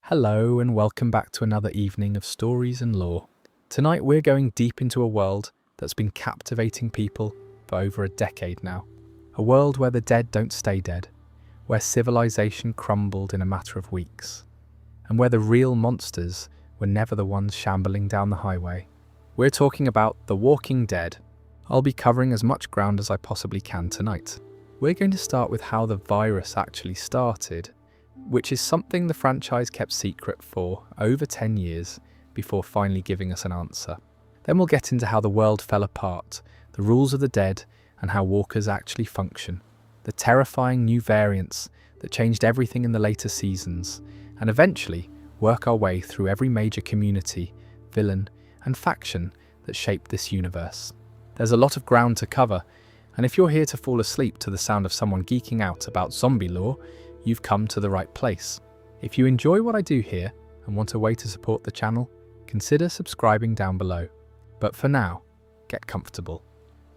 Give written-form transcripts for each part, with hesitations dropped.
Hello and welcome back to another evening of stories and lore. Tonight we're going deep into a world that's been captivating people for over a decade now. A world where the dead don't stay dead, where civilization crumbled in a matter of weeks, and where the real monsters were never the ones shambling down the highway. We're talking about The Walking Dead. I'll be covering as much ground as I possibly can tonight. We're going to start with how the virus actually started, which is something the franchise kept secret for over 10 years before finally giving us an answer. Then we'll get into how the world fell apart, the rules of the dead, and how walkers actually function, the terrifying new variants that changed everything in the later seasons, and eventually work our way through every major community, villain, and faction that shaped this universe. There's a lot of ground to cover, and if you're here to fall asleep to the sound of someone geeking out about zombie lore, you've come to the right place. If you enjoy what I do here and want a way to support the channel, consider subscribing down below. But for now, get comfortable.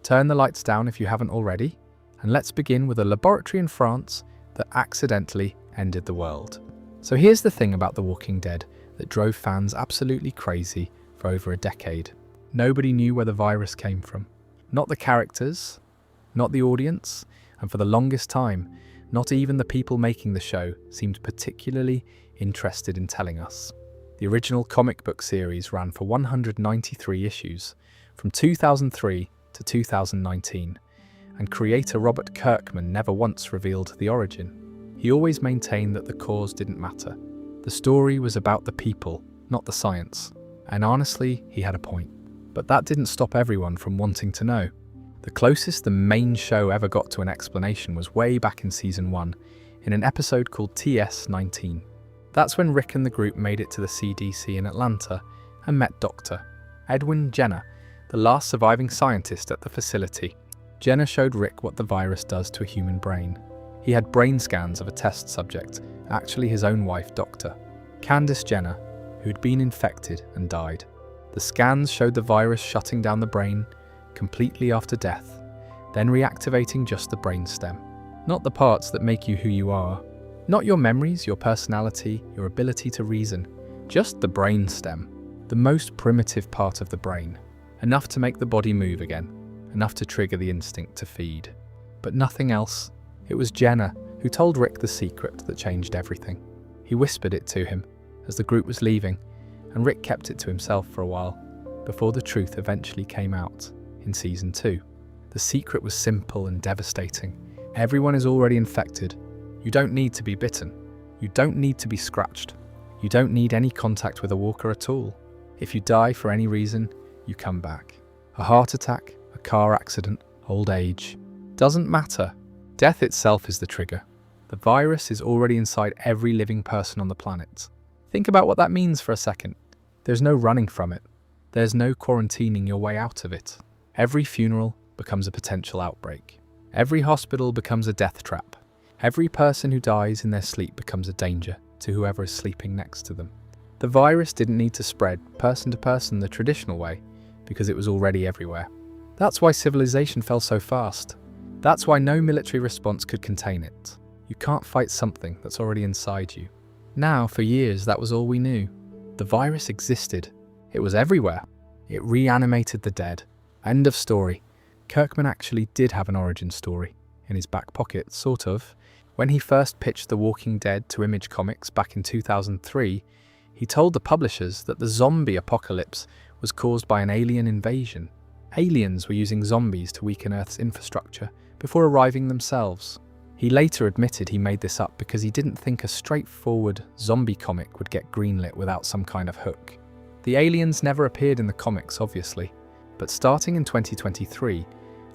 Turn the lights down if you haven't already, and let's begin with a laboratory in France that accidentally ended the world. So here's the thing about The Walking Dead that drove fans absolutely crazy for over a decade. Nobody knew where the virus came from. Not the characters, not the audience, and for the longest time, not even the people making the show seemed particularly interested in telling us. The original comic book series ran for 193 issues, from 2003 to 2019, and creator Robert Kirkman never once revealed the origin. He always maintained that the cause didn't matter. The story was about the people, not the science. And honestly, he had a point. But that didn't stop everyone from wanting to know. The closest the main show ever got to an explanation was way back in Season 1, in an episode called TS-19. That's when Rick and the group made it to the CDC in Atlanta and met Dr. Edwin Jenner, the last surviving scientist at the facility. Jenner showed Rick what the virus does to a human brain. He had brain scans of a test subject, actually his own wife, Dr. Candace Jenner, who'd been infected and died. The scans showed the virus shutting down the brain completely after death, then reactivating just the brainstem. Not the parts that make you who you are. Not your memories, your personality, your ability to reason. Just the brainstem, the most primitive part of the brain. Enough to make the body move again, enough to trigger the instinct to feed. But nothing else. It was Jenner who told Rick the secret that changed everything. He whispered it to him as the group was leaving, and Rick kept it to himself for a while, before the truth eventually came out in Season 2. The secret was simple and devastating. Everyone is already infected. You don't need to be bitten. You don't need to be scratched. You don't need any contact with a walker at all. If you die for any reason, you come back. A heart attack, a car accident, old age. Doesn't matter. Death itself is the trigger. The virus is already inside every living person on the planet. Think about what that means for a second. There's no running from it. There's no quarantining your way out of it. Every funeral becomes a potential outbreak. Every hospital becomes a death trap. Every person who dies in their sleep becomes a danger to whoever is sleeping next to them. The virus didn't need to spread person to person the traditional way, because it was already everywhere. That's why civilization fell so fast. That's why no military response could contain it. You can't fight something that's already inside you. Now, for years, that was all we knew. The virus existed. It was everywhere. It reanimated the dead. End of story. Kirkman actually did have an origin story in his back pocket, sort of. When he first pitched The Walking Dead to Image Comics back in 2003, he told the publishers that the zombie apocalypse was caused by an alien invasion. Aliens were using zombies to weaken Earth's infrastructure before arriving themselves. He later admitted he made this up because he didn't think a straightforward zombie comic would get greenlit without some kind of hook. The aliens never appeared in the comics, obviously, but starting in 2023,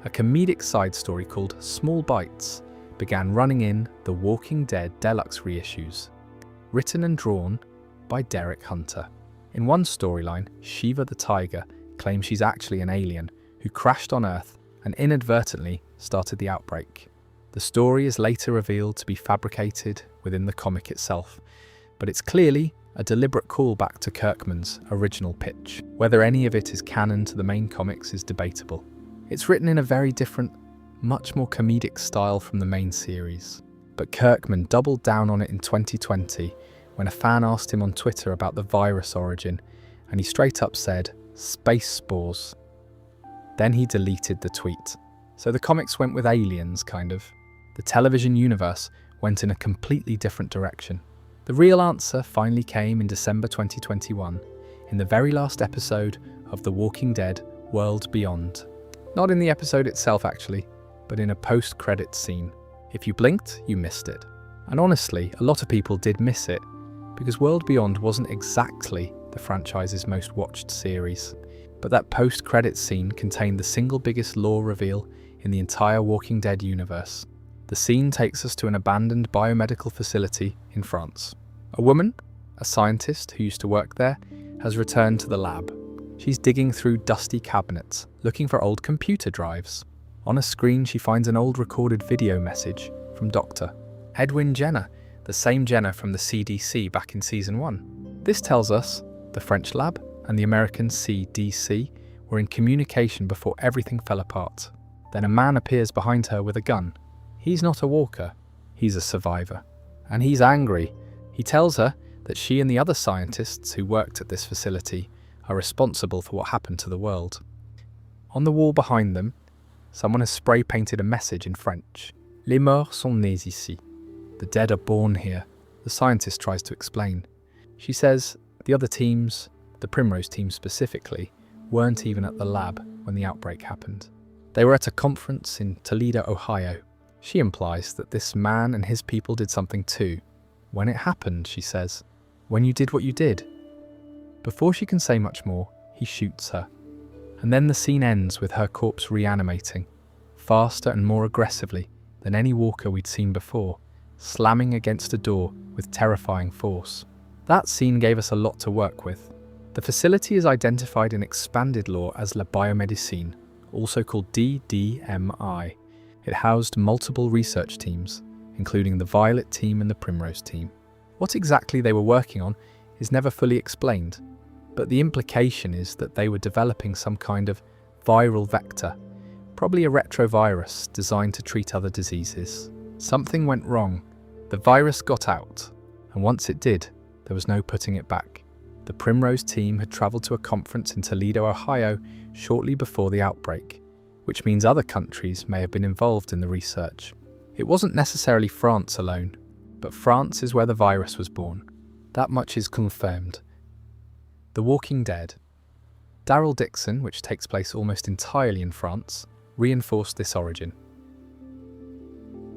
a comedic side story called Small Bites began running in The Walking Dead Deluxe reissues, written and drawn by Derek Hunter. In one storyline, Shiva the Tiger claims she's actually an alien who crashed on Earth and inadvertently started the outbreak. The story is later revealed to be fabricated within the comic itself, but it's clearly a deliberate callback to Kirkman's original pitch. Whether any of it is canon to the main comics is debatable. It's written in a very different, much more comedic style from the main series, but Kirkman doubled down on it in 2020 when a fan asked him on Twitter about the virus origin, and he straight up said, "Space spores." Then he deleted the tweet. So the comics went with aliens, kind of. The television universe went in a completely different direction. The real answer finally came in December 2021, in the very last episode of The Walking Dead: World Beyond. Not in the episode itself, actually, but in a post-credits scene. If you blinked, you missed it. And honestly, a lot of people did miss it, because World Beyond wasn't exactly the franchise's most watched series. But that post-credits scene contained the single biggest lore reveal in the entire Walking Dead universe. The scene takes us to an abandoned biomedical facility in France. A woman, a scientist who used to work there, has returned to the lab. She's digging through dusty cabinets, looking for old computer drives. On a screen, she finds an old recorded video message from Dr. Edwin Jenner, the same Jenner from the CDC back in Season 1. This tells us the French lab and the American CDC were in communication before everything fell apart. Then a man appears behind her with a gun. He's not a walker, he's a survivor. And he's angry. He tells her that she and the other scientists who worked at this facility are responsible for what happened to the world. On the wall behind them, someone has spray-painted a message in French. Les morts sont nés ici. The dead are born here, the scientist tries to explain. She says the other teams, the Primrose team specifically, weren't even at the lab when the outbreak happened. They were at a conference in Toledo, Ohio. She implies that this man and his people did something too. When it happened, she says, when you did what you did. Before she can say much more, he shoots her. And then the scene ends with her corpse reanimating, faster and more aggressively than any walker we'd seen before, slamming against a door with terrifying force. That scene gave us a lot to work with. The facility is identified in expanded lore as La Biomédecine, also called DDMI. It housed multiple research teams, including the Violet team and the Primrose team. What exactly they were working on is never fully explained, but the implication is that they were developing some kind of viral vector, probably a retrovirus designed to treat other diseases. Something went wrong. The virus got out, and once it did, there was no putting it back. The Primrose team had travelled to a conference in Toledo, Ohio, shortly before the outbreak, which means other countries may have been involved in the research. It wasn't necessarily France alone, but France is where the virus was born. That much is confirmed. The Walking Dead. Daryl Dixon, which takes place almost entirely in France, reinforced this origin.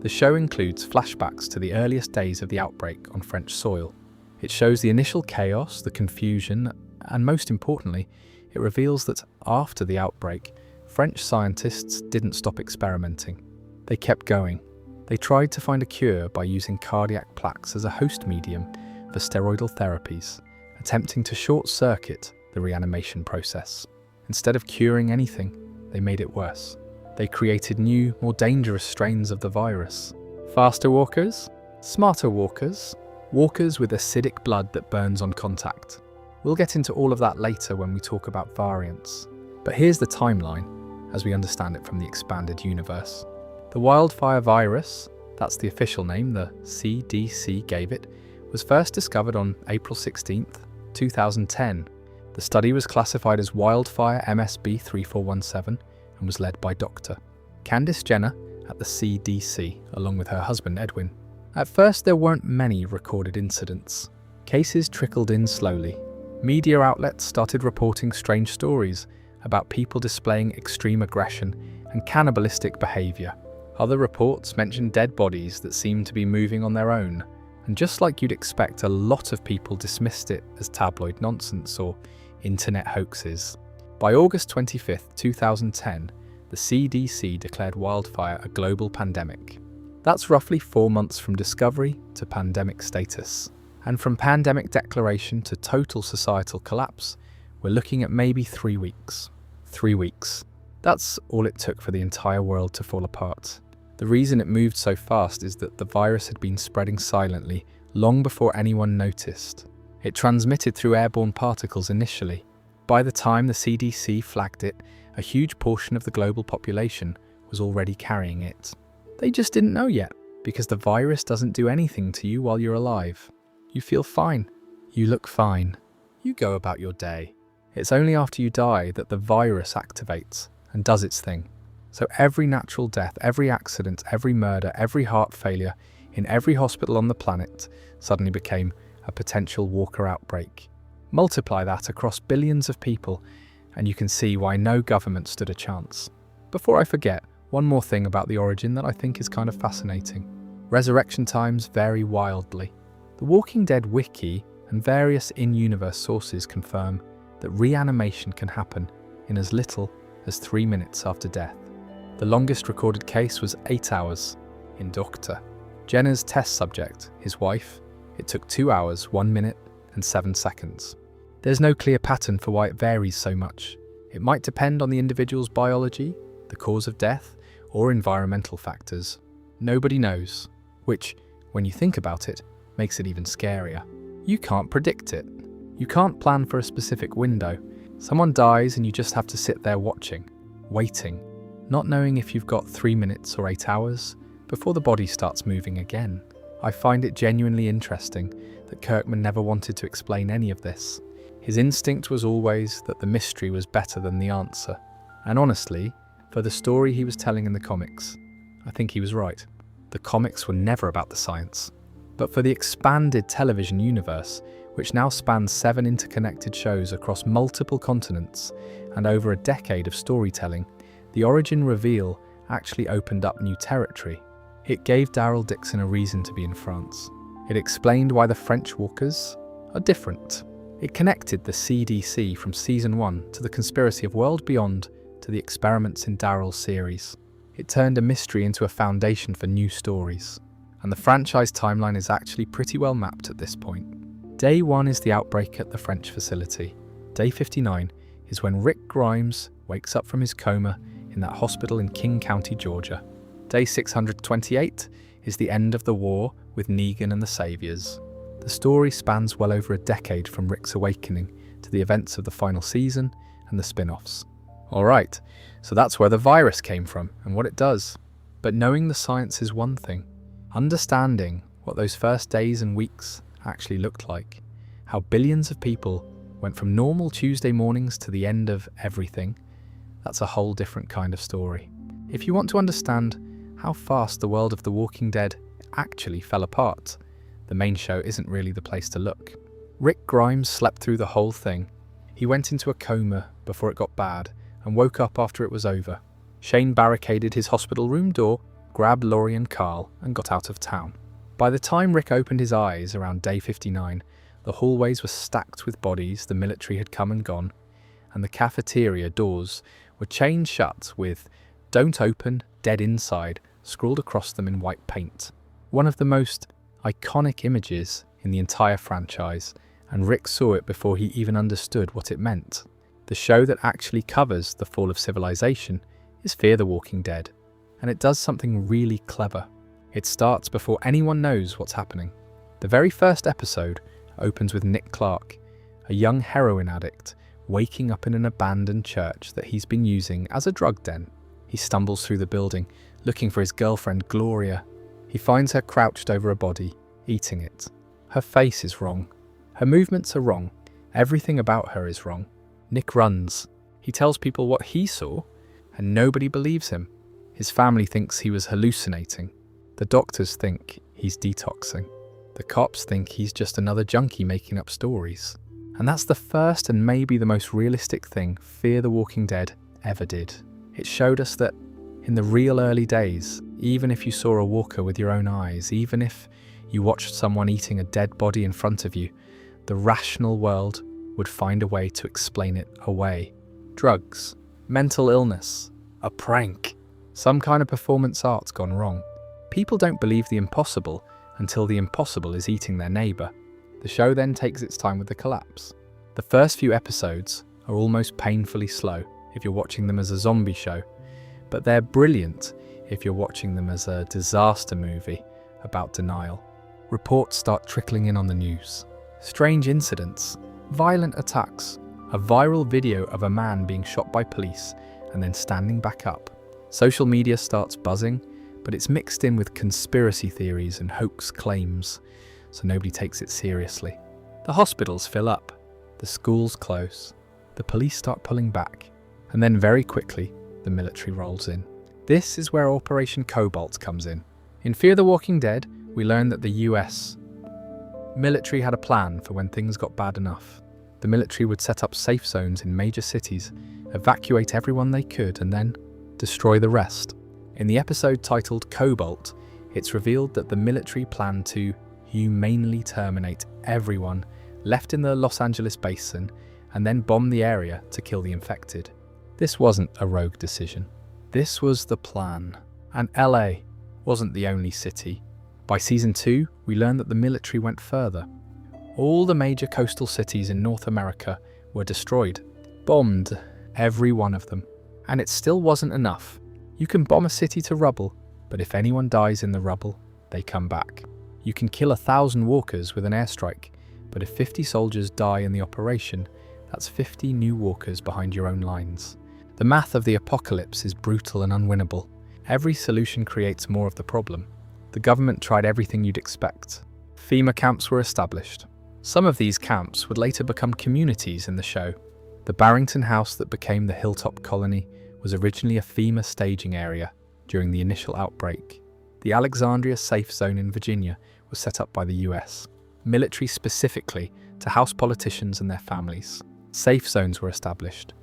The show includes flashbacks to the earliest days of the outbreak on French soil. It shows the initial chaos, the confusion, and most importantly, it reveals that after the outbreak, French scientists didn't stop experimenting. They kept going. They tried to find a cure by using cardiac plaques as a host medium for steroidal therapies, attempting to short-circuit the reanimation process. Instead of curing anything, they made it worse. They created new, more dangerous strains of the virus. Faster walkers? Smarter walkers? Walkers with acidic blood that burns on contact. We'll get into all of that later when we talk about variants. But here's the timeline, as we understand it from the expanded universe. The wildfire virus, that's the official name the CDC gave it, was first discovered on April 16th, 2010. The study was classified as wildfire MSB 3417 and was led by Dr. Candice Jenner at the CDC, along with her husband Edwin. At first, there weren't many recorded incidents. Cases trickled in slowly. Media outlets started reporting strange stories about people displaying extreme aggression and cannibalistic behaviour. Other reports mentioned dead bodies that seemed to be moving on their own. And just like you'd expect, a lot of people dismissed it as tabloid nonsense or internet hoaxes. By August 25th, 2010, the CDC declared wildfire a global pandemic. That's roughly 4 months from discovery to pandemic status. And from pandemic declaration to total societal collapse, we're looking at maybe 3 weeks. 3 weeks. That's all it took for the entire world to fall apart. The reason it moved so fast is that the virus had been spreading silently long before anyone noticed. It transmitted through airborne particles initially. By the time the CDC flagged it, a huge portion of the global population was already carrying it. They just didn't know yet, because the virus doesn't do anything to you while you're alive. You feel fine. You look fine. You go about your day. It's only after you die that the virus activates and does its thing. So every natural death, every accident, every murder, every heart failure in every hospital on the planet suddenly became a potential Walker outbreak. Multiply that across billions of people and you can see why no government stood a chance. Before I forget, one more thing about the origin that I think is kind of fascinating. Resurrection times vary wildly. The Walking Dead wiki and various in-universe sources confirm that reanimation can happen in as little as 3 minutes after death. The longest recorded case was 8 hours in Dr. Jenner's test subject, his wife. It took 2 hours, 1 minute and 7 seconds. There's no clear pattern for why it varies so much. It might depend on the individual's biology, the cause of death, or environmental factors. Nobody knows, which, when you think about it, makes it even scarier. You can't predict it. You can't plan for a specific window. Someone dies and you just have to sit there watching, waiting, not knowing if you've got 3 minutes or 8 hours before the body starts moving again. I find it genuinely interesting that Kirkman never wanted to explain any of this. His instinct was always that the mystery was better than the answer. And honestly, for the story he was telling in the comics, I think he was right. The comics were never about the science. But for the expanded television universe, which now spans 7 interconnected shows across multiple continents and over a decade of storytelling, the origin reveal actually opened up new territory. It gave Daryl Dixon a reason to be in France. It explained why the French walkers are different. It connected the CDC from Season 1 to the conspiracy of World Beyond to the experiments in Daryl's series. It turned a mystery into a foundation for new stories. And the franchise timeline is actually pretty well mapped at this point. Day 1 is the outbreak at the French facility. Day 59 is when Rick Grimes wakes up from his coma in that hospital in King County, Georgia. Day 628 is the end of the war with Negan and the Saviors. The story spans well over a decade from Rick's awakening to the events of the final season and the spin-offs. Alright, so that's where the virus came from and what it does. But knowing the science is one thing. Understanding what those first days and weeks actually looked like, how billions of people went from normal Tuesday mornings to the end of everything, that's a whole different kind of story. If you want to understand how fast the world of The Walking Dead actually fell apart, the main show isn't really the place to look. Rick Grimes slept through the whole thing. He went into a coma before it got bad and woke up after it was over. Shane barricaded his hospital room door, grabbed Laurie and Carl, and got out of town. By the time Rick opened his eyes around day 59, the hallways were stacked with bodies the military had come and gone, and the cafeteria doors were chained shut with "Don't open, dead inside" scrawled across them in white paint. One of the most iconic images in the entire franchise, and Rick saw it before he even understood what it meant. The show that actually covers the fall of civilization is Fear the Walking Dead, and it does something really clever. It starts before anyone knows what's happening. The very first episode opens with Nick Clark, a young heroin addict, waking up in an abandoned church that he's been using as a drug den. He stumbles through the building, looking for his girlfriend Gloria. He finds her crouched over a body, eating it. Her face is wrong. Her movements are wrong. Everything about her is wrong. Nick runs. He tells people what he saw, and nobody believes him. His family thinks he was hallucinating. The doctors think he's detoxing. The cops think he's just another junkie making up stories. And that's the first and maybe the most realistic thing Fear the Walking Dead ever did. It showed us that in the real early days, even if you saw a walker with your own eyes, even if you watched someone eating a dead body in front of you, the rational world would find a way to explain it away. Drugs, mental illness, a prank, some kind of performance art gone wrong. People don't believe the impossible until the impossible is eating their neighbour. The show then takes its time with the collapse. The first few episodes are almost painfully slow if you're watching them as a zombie show, but they're brilliant if you're watching them as a disaster movie about denial. Reports start trickling in on the news. Strange incidents, violent attacks, a viral video of a man being shot by police and then standing back up. Social media starts buzzing, but it's mixed in with conspiracy theories and hoax claims. so nobody takes it seriously. The hospitals fill up, the schools close, the police start pulling back, and then very quickly, the military rolls in. This is where Operation Cobalt comes in. In Fear the Walking Dead, we learn that the US military had a plan for when things got bad enough. The military would set up safe zones in major cities, evacuate everyone they could, and then destroy the rest. In the episode titled Cobalt, it's revealed that the military planned to humanely terminate everyone left in the Los Angeles basin and then bomb the area to kill the infected. This wasn't a rogue decision. This was the plan. And LA wasn't the only city. By season 2, we learned that the military went further. All the major coastal cities in North America were destroyed, bombed, every one of them. And it still wasn't enough. You can bomb a city to rubble, but if anyone dies in the rubble, they come back. You can kill 1,000 walkers with an airstrike, but if 50 soldiers die in the operation, that's 50 new walkers behind your own lines. The math of the apocalypse is brutal and unwinnable. Every solution creates more of the problem. The government tried everything you'd expect. FEMA camps were established. Some of these camps would later become communities in the show. The Barrington house that became the Hilltop Colony was originally a FEMA staging area during the initial outbreak. The Alexandria Safe Zone in Virginia was set up by the US, military specifically to house politicians and their families. Safe zones were established.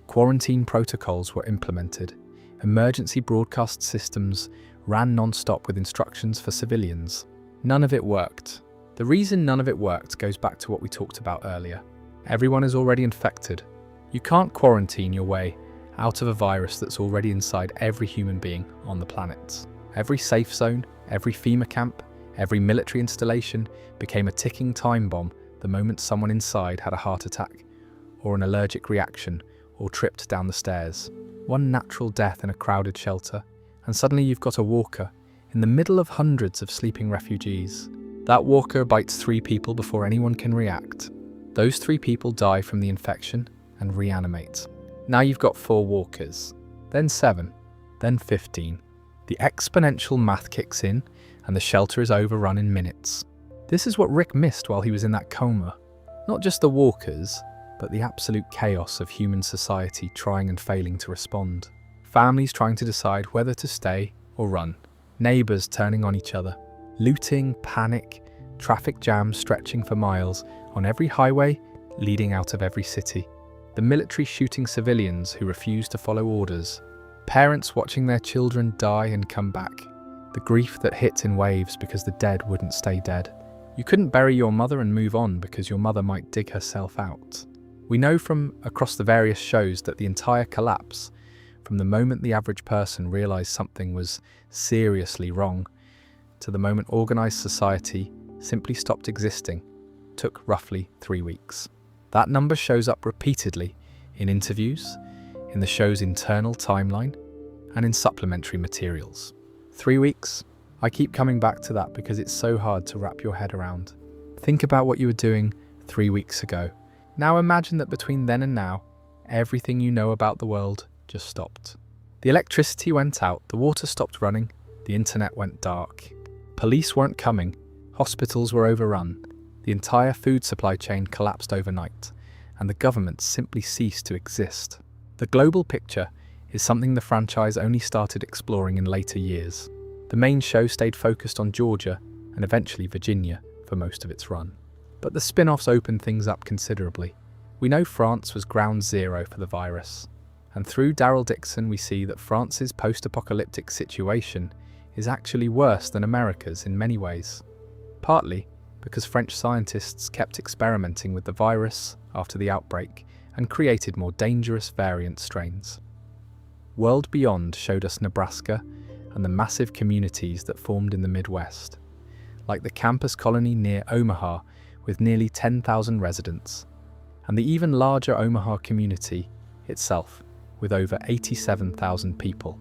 Quarantine protocols were implemented. Emergency broadcast systems ran non-stop with instructions for civilians. None of it worked. The reason none of it worked goes back to what we talked about earlier. Everyone is already infected. You can't quarantine your way out of a virus that's already inside every human being on the planet. Every safe zone, every FEMA camp, every military installation became a ticking time bomb the moment someone inside had a heart attack, or an allergic reaction, or tripped down the stairs. One natural death in a crowded shelter, and suddenly you've got a walker in the middle of hundreds of sleeping refugees. That walker bites 3 people before anyone can react. Those 3 people die from the infection and reanimate. Now you've got 4 walkers, then 7, then 15. The exponential math kicks in and the shelter is overrun in minutes. This is what Rick missed while he was in that coma. Not just the walkers, but the absolute chaos of human society trying and failing to respond. Families trying to decide whether to stay or run. Neighbours turning on each other. Looting, panic, traffic jams stretching for miles on every highway leading out of every city. The military shooting civilians who refuse to follow orders. Parents watching their children die and come back. The grief that hit in waves because the dead wouldn't stay dead. You couldn't bury your mother and move on because your mother might dig herself out. We know from across the various shows that the entire collapse, from the moment the average person realised something was seriously wrong, to the moment organised society simply stopped existing, took roughly 3 weeks. That number shows up repeatedly in interviews, in the show's internal timeline, and in supplementary materials. 3 weeks? I keep coming back to that because it's so hard to wrap your head around. Think about what you were doing 3 weeks ago. Now imagine that between then and now, everything you know about the world just stopped. The electricity went out, the water stopped running, the internet went dark. Police weren't coming, hospitals were overrun, the entire food supply chain collapsed overnight, and the government simply ceased to exist. The global picture is something the franchise only started exploring in later years. The main show stayed focused on Georgia and eventually Virginia for most of its run. But the spin-offs opened things up considerably. We know France was ground zero for the virus, and through Daryl Dixon we see that France's post-apocalyptic situation is actually worse than America's in many ways. Partly because French scientists kept experimenting with the virus after the outbreak and created more dangerous variant strains. World Beyond showed us Nebraska and the massive communities that formed in the Midwest, like the campus colony near Omaha with nearly 10,000 residents, and the even larger Omaha community itself with over 87,000 people,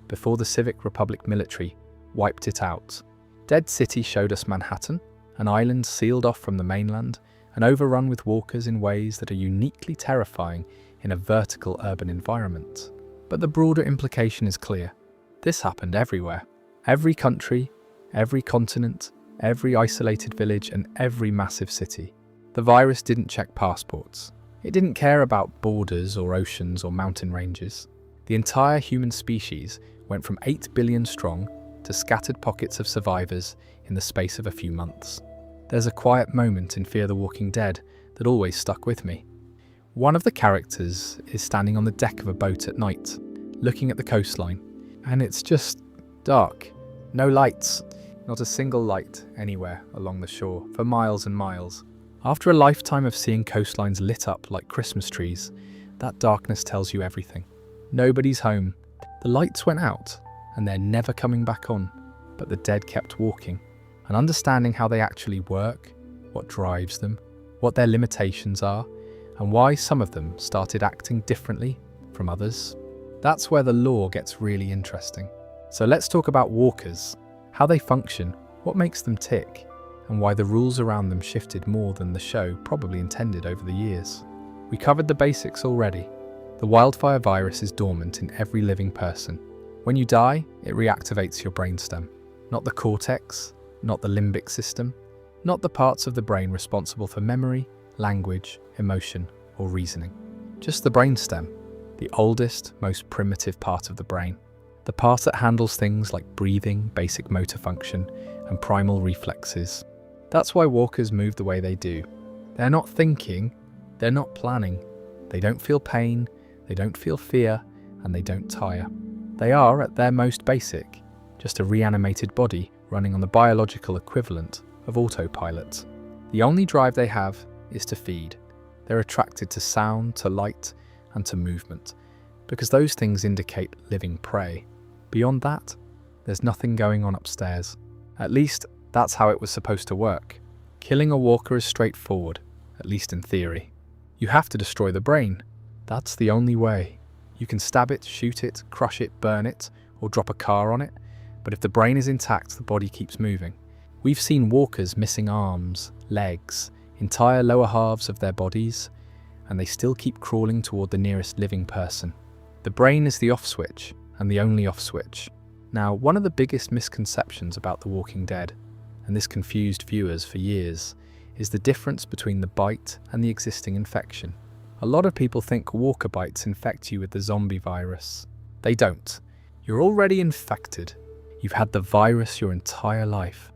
before the Civic Republic military wiped it out. Dead City showed us Manhattan, an island sealed off from the mainland and overrun with walkers in ways that are uniquely terrifying in a vertical urban environment. But the broader implication is clear. This happened everywhere. Every country, every continent, every isolated village and every massive city. The virus didn't check passports. It didn't care about borders or oceans or mountain ranges. The entire human species went from 8 billion strong to scattered pockets of survivors in the space of a few months. There's a quiet moment in Fear the Walking Dead that always stuck with me. One of the characters is standing on the deck of a boat at night, looking at the coastline, and it's just dark. No lights, not a single light anywhere along the shore for miles and miles. After a lifetime of seeing coastlines lit up like Christmas trees, that darkness tells you everything. Nobody's home. The lights went out, and they're never coming back on, but the dead kept walking. And understanding how they actually work, what drives them, what their limitations are, and why some of them started acting differently from others. That's where the lore gets really interesting. So let's talk about walkers, how they function, what makes them tick, and why the rules around them shifted more than the show probably intended over the years. We covered the basics already. The wildfire virus is dormant in every living person. When you die, it reactivates your brainstem. Not the cortex, not the limbic system, not the parts of the brain responsible for memory, language, emotion, or reasoning. Just the brainstem, the oldest, most primitive part of the brain. The part that handles things like breathing, basic motor function, and primal reflexes. That's why walkers move the way they do. They're not thinking, they're not planning. They don't feel pain, they don't feel fear, and they don't tire. They are, at their most basic, just a reanimated body running on the biological equivalent of autopilot. The only drive they have is to feed. They're attracted to sound, to light, and to movement, because those things indicate living prey. Beyond that, there's nothing going on upstairs. At least, that's how it was supposed to work. Killing a walker is straightforward, at least in theory. You have to destroy the brain. That's the only way. You can stab it, shoot it, crush it, burn it, or drop a car on it, but if the brain is intact, the body keeps moving. We've seen walkers missing arms, legs, entire lower halves of their bodies, and they still keep crawling toward the nearest living person. The brain is the off switch, and the only off switch. Now, one of the biggest misconceptions about The Walking Dead, and this confused viewers for years, is the difference between the bite and the existing infection. A lot of people think walker bites infect you with the zombie virus. They don't. You're already infected. You've had the virus your entire life,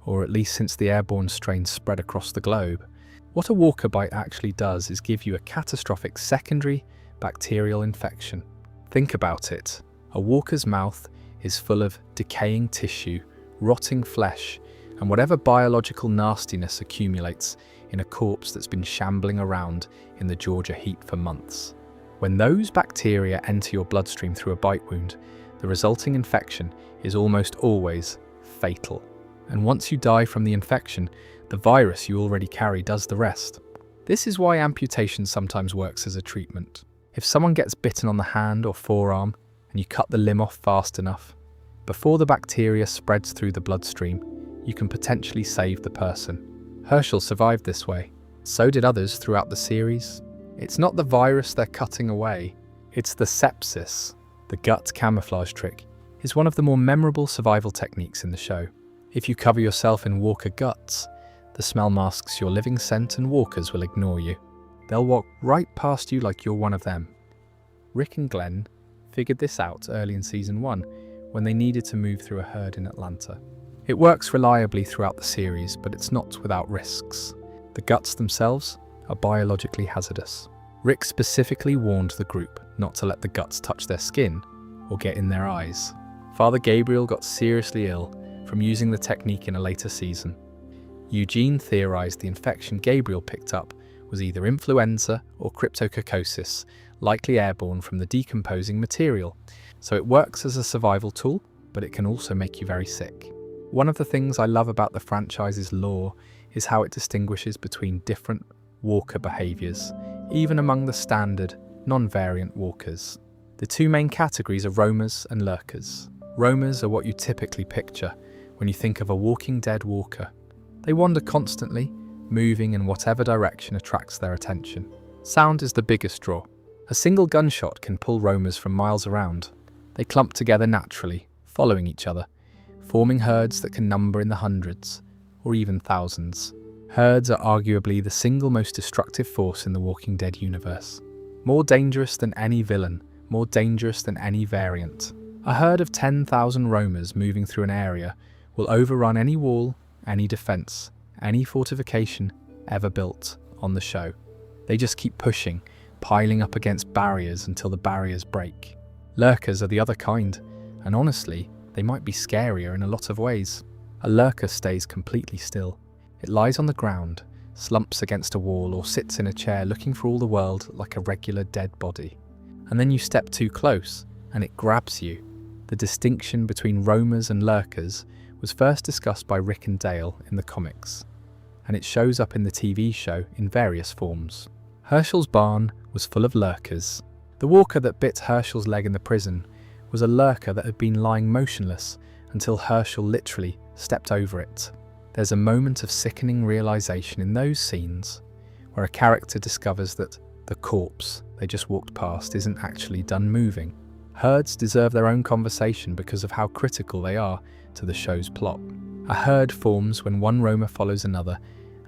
or at least since the airborne strain spread across the globe. What a walker bite actually does is give you a catastrophic secondary bacterial infection. Think about it. A walker's mouth is full of decaying tissue, rotting flesh, and whatever biological nastiness accumulates in a corpse that's been shambling around in the Georgia heat for months. When those bacteria enter your bloodstream through a bite wound, the resulting infection is almost always fatal. And once you die from the infection, the virus you already carry does the rest. This is why amputation sometimes works as a treatment. If someone gets bitten on the hand or forearm and you cut the limb off fast enough, before the bacteria spreads through the bloodstream, you can potentially save the person. Herschel survived this way. So did others throughout the series. It's not the virus they're cutting away, it's the sepsis. The gut camouflage trick is one of the more memorable survival techniques in the show. If you cover yourself in walker guts, the smell masks your living scent and walkers will ignore you. They'll walk right past you like you're one of them. Rick and Glenn figured this out early in season 1 when they needed to move through a herd in Atlanta. It works reliably throughout the series, but it's not without risks. The guts themselves are biologically hazardous. Rick specifically warned the group not to let the guts touch their skin or get in their eyes. Father Gabriel got seriously ill from using the technique in a later season. Eugene theorized the infection Gabriel picked up was either influenza or cryptococcosis, likely airborne from the decomposing material. So it works as a survival tool, but it can also make you very sick. One of the things I love about the franchise's lore is how it distinguishes between different walker behaviors, even among the standard, non-variant walkers. The two main categories are roamers and lurkers. Roamers are what you typically picture when you think of a Walking Dead walker. They wander constantly, moving in whatever direction attracts their attention. Sound is the biggest draw. A single gunshot can pull roamers from miles around. They clump together naturally, following each other, forming herds that can number in the hundreds, or even thousands. Herds are arguably the single most destructive force in the Walking Dead universe. More dangerous than any villain, more dangerous than any variant. A herd of 10,000 roamers moving through an area will overrun any wall, any defense, any fortification ever built on the show. They just keep pushing, piling up against barriers until the barriers break. Lurkers are the other kind, and honestly, they might be scarier in a lot of ways. A lurker stays completely still. It lies on the ground, slumps against a wall, or sits in a chair looking for all the world like a regular dead body. And then you step too close, and it grabs you. The distinction between roamers and lurkers was first discussed by Rick and Dale in the comics, and it shows up in the TV show in various forms. Herschel's barn was full of lurkers. The walker that bit Herschel's leg in the prison was a lurker that had been lying motionless until Herschel literally stepped over it. There's a moment of sickening realization in those scenes where a character discovers that the corpse they just walked past isn't actually done moving. Herds deserve their own conversation because of how critical they are to the show's plot. A herd forms when one roamer follows another,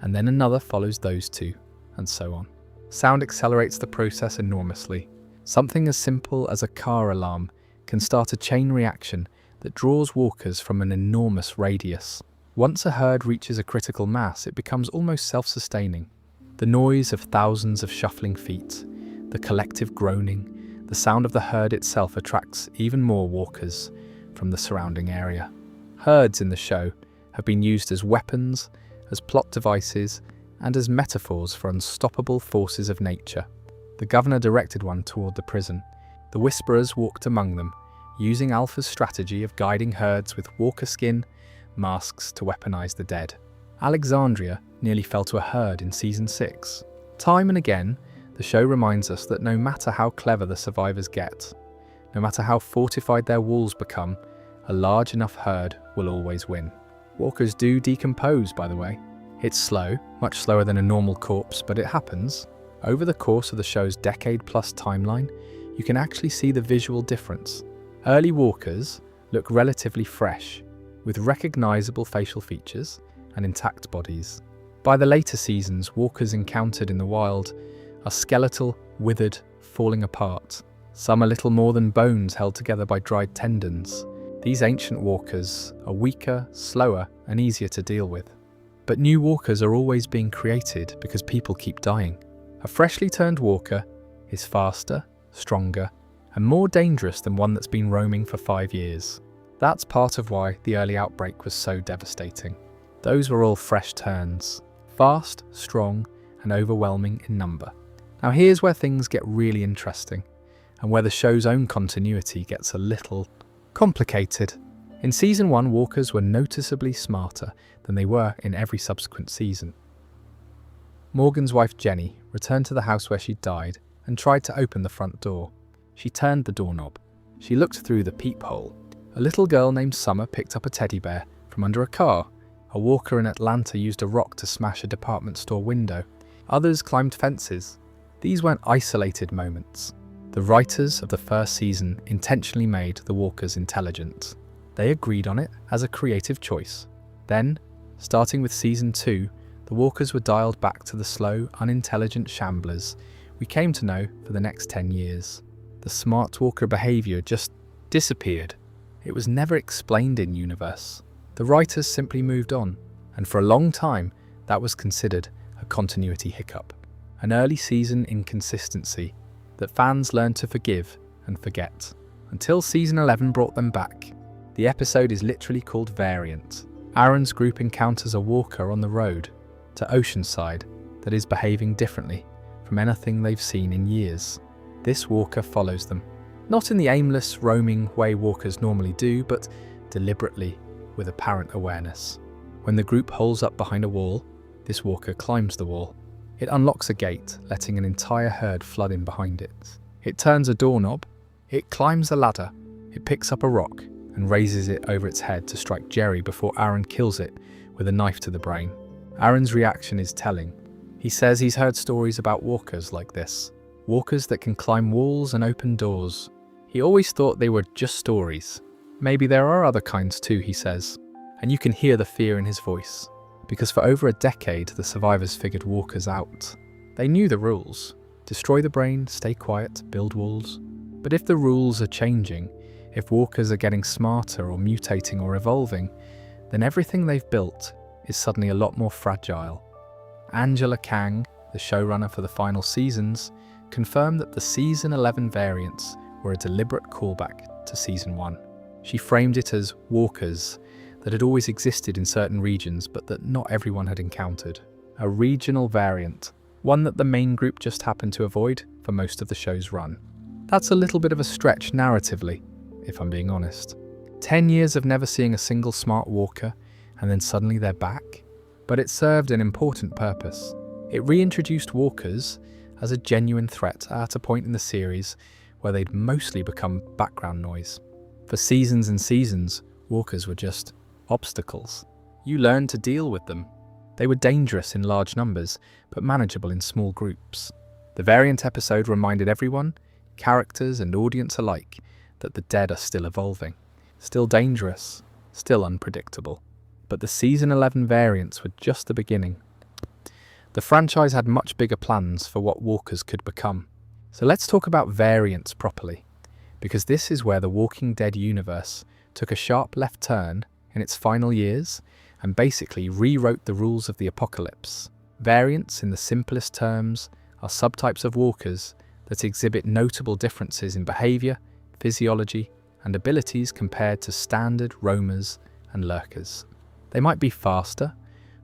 and then another follows those two, and so on. Sound accelerates the process enormously. Something as simple as a car alarm can start a chain reaction that draws walkers from an enormous radius. Once a herd reaches a critical mass, it becomes almost self-sustaining. The noise of thousands of shuffling feet, the collective groaning, the sound of the herd itself attracts even more walkers from the surrounding area. Herds in the show have been used as weapons, as plot devices, and as metaphors for unstoppable forces of nature. The governor directed one toward the prison. The Whisperers walked among them, using Alpha's strategy of guiding herds with walker skin masks to weaponize the dead. Alexandria nearly fell to a herd in Season 6. Time and again, the show reminds us that no matter how clever the survivors get, no matter how fortified their walls become, a large enough herd will always win. Walkers do decompose, by the way. It's slow, much slower than a normal corpse, but it happens. Over the course of the show's decade-plus timeline, you can actually see the visual difference. Early walkers look relatively fresh, with recognizable facial features and intact bodies. By the later seasons, walkers encountered in the wild are skeletal, withered, falling apart. Some are little more than bones held together by dried tendons. These ancient walkers are weaker, slower, and easier to deal with. But new walkers are always being created because people keep dying. A freshly turned walker is faster, stronger, and more dangerous than one that's been roaming for 5 years. That's part of why the early outbreak was so devastating. Those were all fresh turns, fast, strong, and overwhelming in number. Now here's where things get really interesting, and where the show's own continuity gets a little complicated. In Season 1, walkers were noticeably smarter than they were in every subsequent season. Morgan's wife Jenny returned to the house where she'd died and tried to open the front door. She turned the doorknob. She looked through the peephole. A little girl named Summer picked up a teddy bear from under a car. A walker in Atlanta used a rock to smash a department store window. Others climbed fences. These weren't isolated moments. The writers of the first season intentionally made the walkers intelligent. They agreed on it as a creative choice. Then, starting with Season 2, the walkers were dialed back to the slow, unintelligent shamblers we came to know for the next 10 years. The smart walker behaviour just disappeared. It was never explained in universe. The writers simply moved on, and for a long time, that was considered a continuity hiccup, an early season inconsistency that fans learned to forgive and forget, until Season 11 brought them back. The episode is literally called Variant. Aaron's group encounters a walker on the road to Oceanside that is behaving differently from anything they've seen in years. This walker follows them, not in the aimless, roaming way walkers normally do, but deliberately, with apparent awareness. When the group holes up behind a wall, this walker climbs the wall. It unlocks a gate, letting an entire herd flood in behind it. It turns a doorknob, it climbs a ladder, it picks up a rock and raises it over its head to strike Jerry before Aaron kills it with a knife to the brain. Aaron's reaction is telling. He says he's heard stories about walkers like this, walkers that can climb walls and open doors. He always thought they were just stories. Maybe there are other kinds too, he says, and you can hear the fear in his voice. because for over a decade the survivors figured walkers out. They knew the rules: destroy the brain, stay quiet, build walls. But if the rules are changing, if walkers are getting smarter or mutating or evolving, then everything they've built is suddenly a lot more fragile. Angela Kang, the showrunner for the final seasons, confirmed that the Season 11 variants were a deliberate callback to Season 1. She framed it as walkers that had always existed in certain regions but that not everyone had encountered. A regional variant, one that the main group just happened to avoid for most of the show's run. That's a little bit of a stretch narratively, if I'm being honest. 10 years of never seeing a single smart walker, and then suddenly they're back. But it served an important purpose. It reintroduced walkers as a genuine threat at a point in the series where they'd mostly become background noise. For seasons and seasons, walkers were just obstacles. You learned to deal with them. They were dangerous in large numbers, but manageable in small groups. The variant episode reminded everyone, characters and audience alike, that the dead are still evolving, still dangerous, still unpredictable. But the Season 11 variants were just the beginning. The franchise had much bigger plans for what walkers could become. So let's talk about variants properly, because this is where the Walking Dead universe took a sharp left turn in its final years and basically rewrote the rules of the apocalypse. Variants, in the simplest terms, are subtypes of walkers that exhibit notable differences in behaviour, physiology, and abilities compared to standard roamers and lurkers. They might be faster,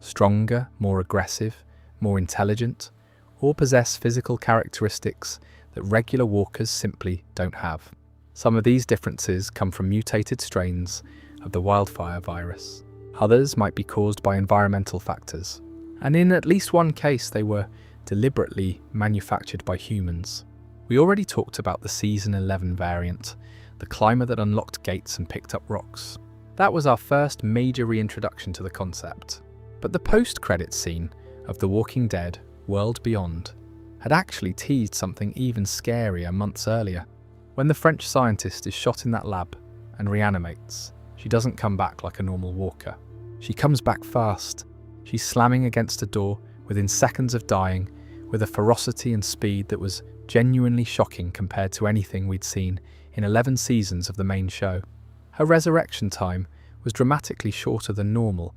stronger, more aggressive, more intelligent, or possess physical characteristics that regular walkers simply don't have. Some of these differences come from mutated strains of the wildfire virus. Others might be caused by environmental factors, and in at least one case they were deliberately manufactured by humans. We already talked about the Season 11 variant, the climber that unlocked gates and picked up rocks. That was our first major reintroduction to the concept. But the post-credits scene of The Walking Dead: World Beyond had actually teased something even scarier months earlier. When the French scientist is shot in that lab and reanimates, she doesn't come back like a normal walker. She comes back fast. She's slamming against a door within seconds of dying, with a ferocity and speed that was genuinely shocking compared to anything we'd seen in 11 seasons of the main show. Her resurrection time was dramatically shorter than normal,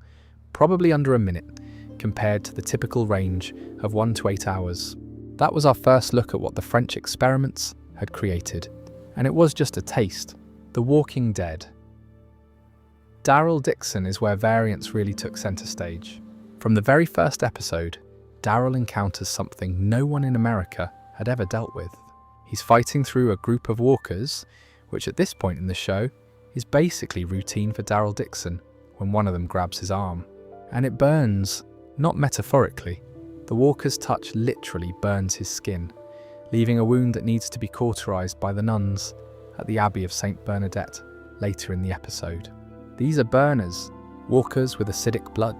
probably under a minute, compared to the typical range of 1 to 8 hours. That was our first look at what the French experiments had created, and it was just a taste. The Walking Dead. Daryl Dixon is where variants really took centre stage. From the very first episode, Daryl encounters something no one in America had ever dealt with. He's fighting through a group of walkers, which at this point in the show is basically routine for Daryl Dixon when one of them grabs his arm. And it burns, not metaphorically. The walker's touch literally burns his skin, leaving a wound that needs to be cauterized by the nuns at the Abbey of St. Bernadette later in the episode. These are burners, walkers with acidic blood.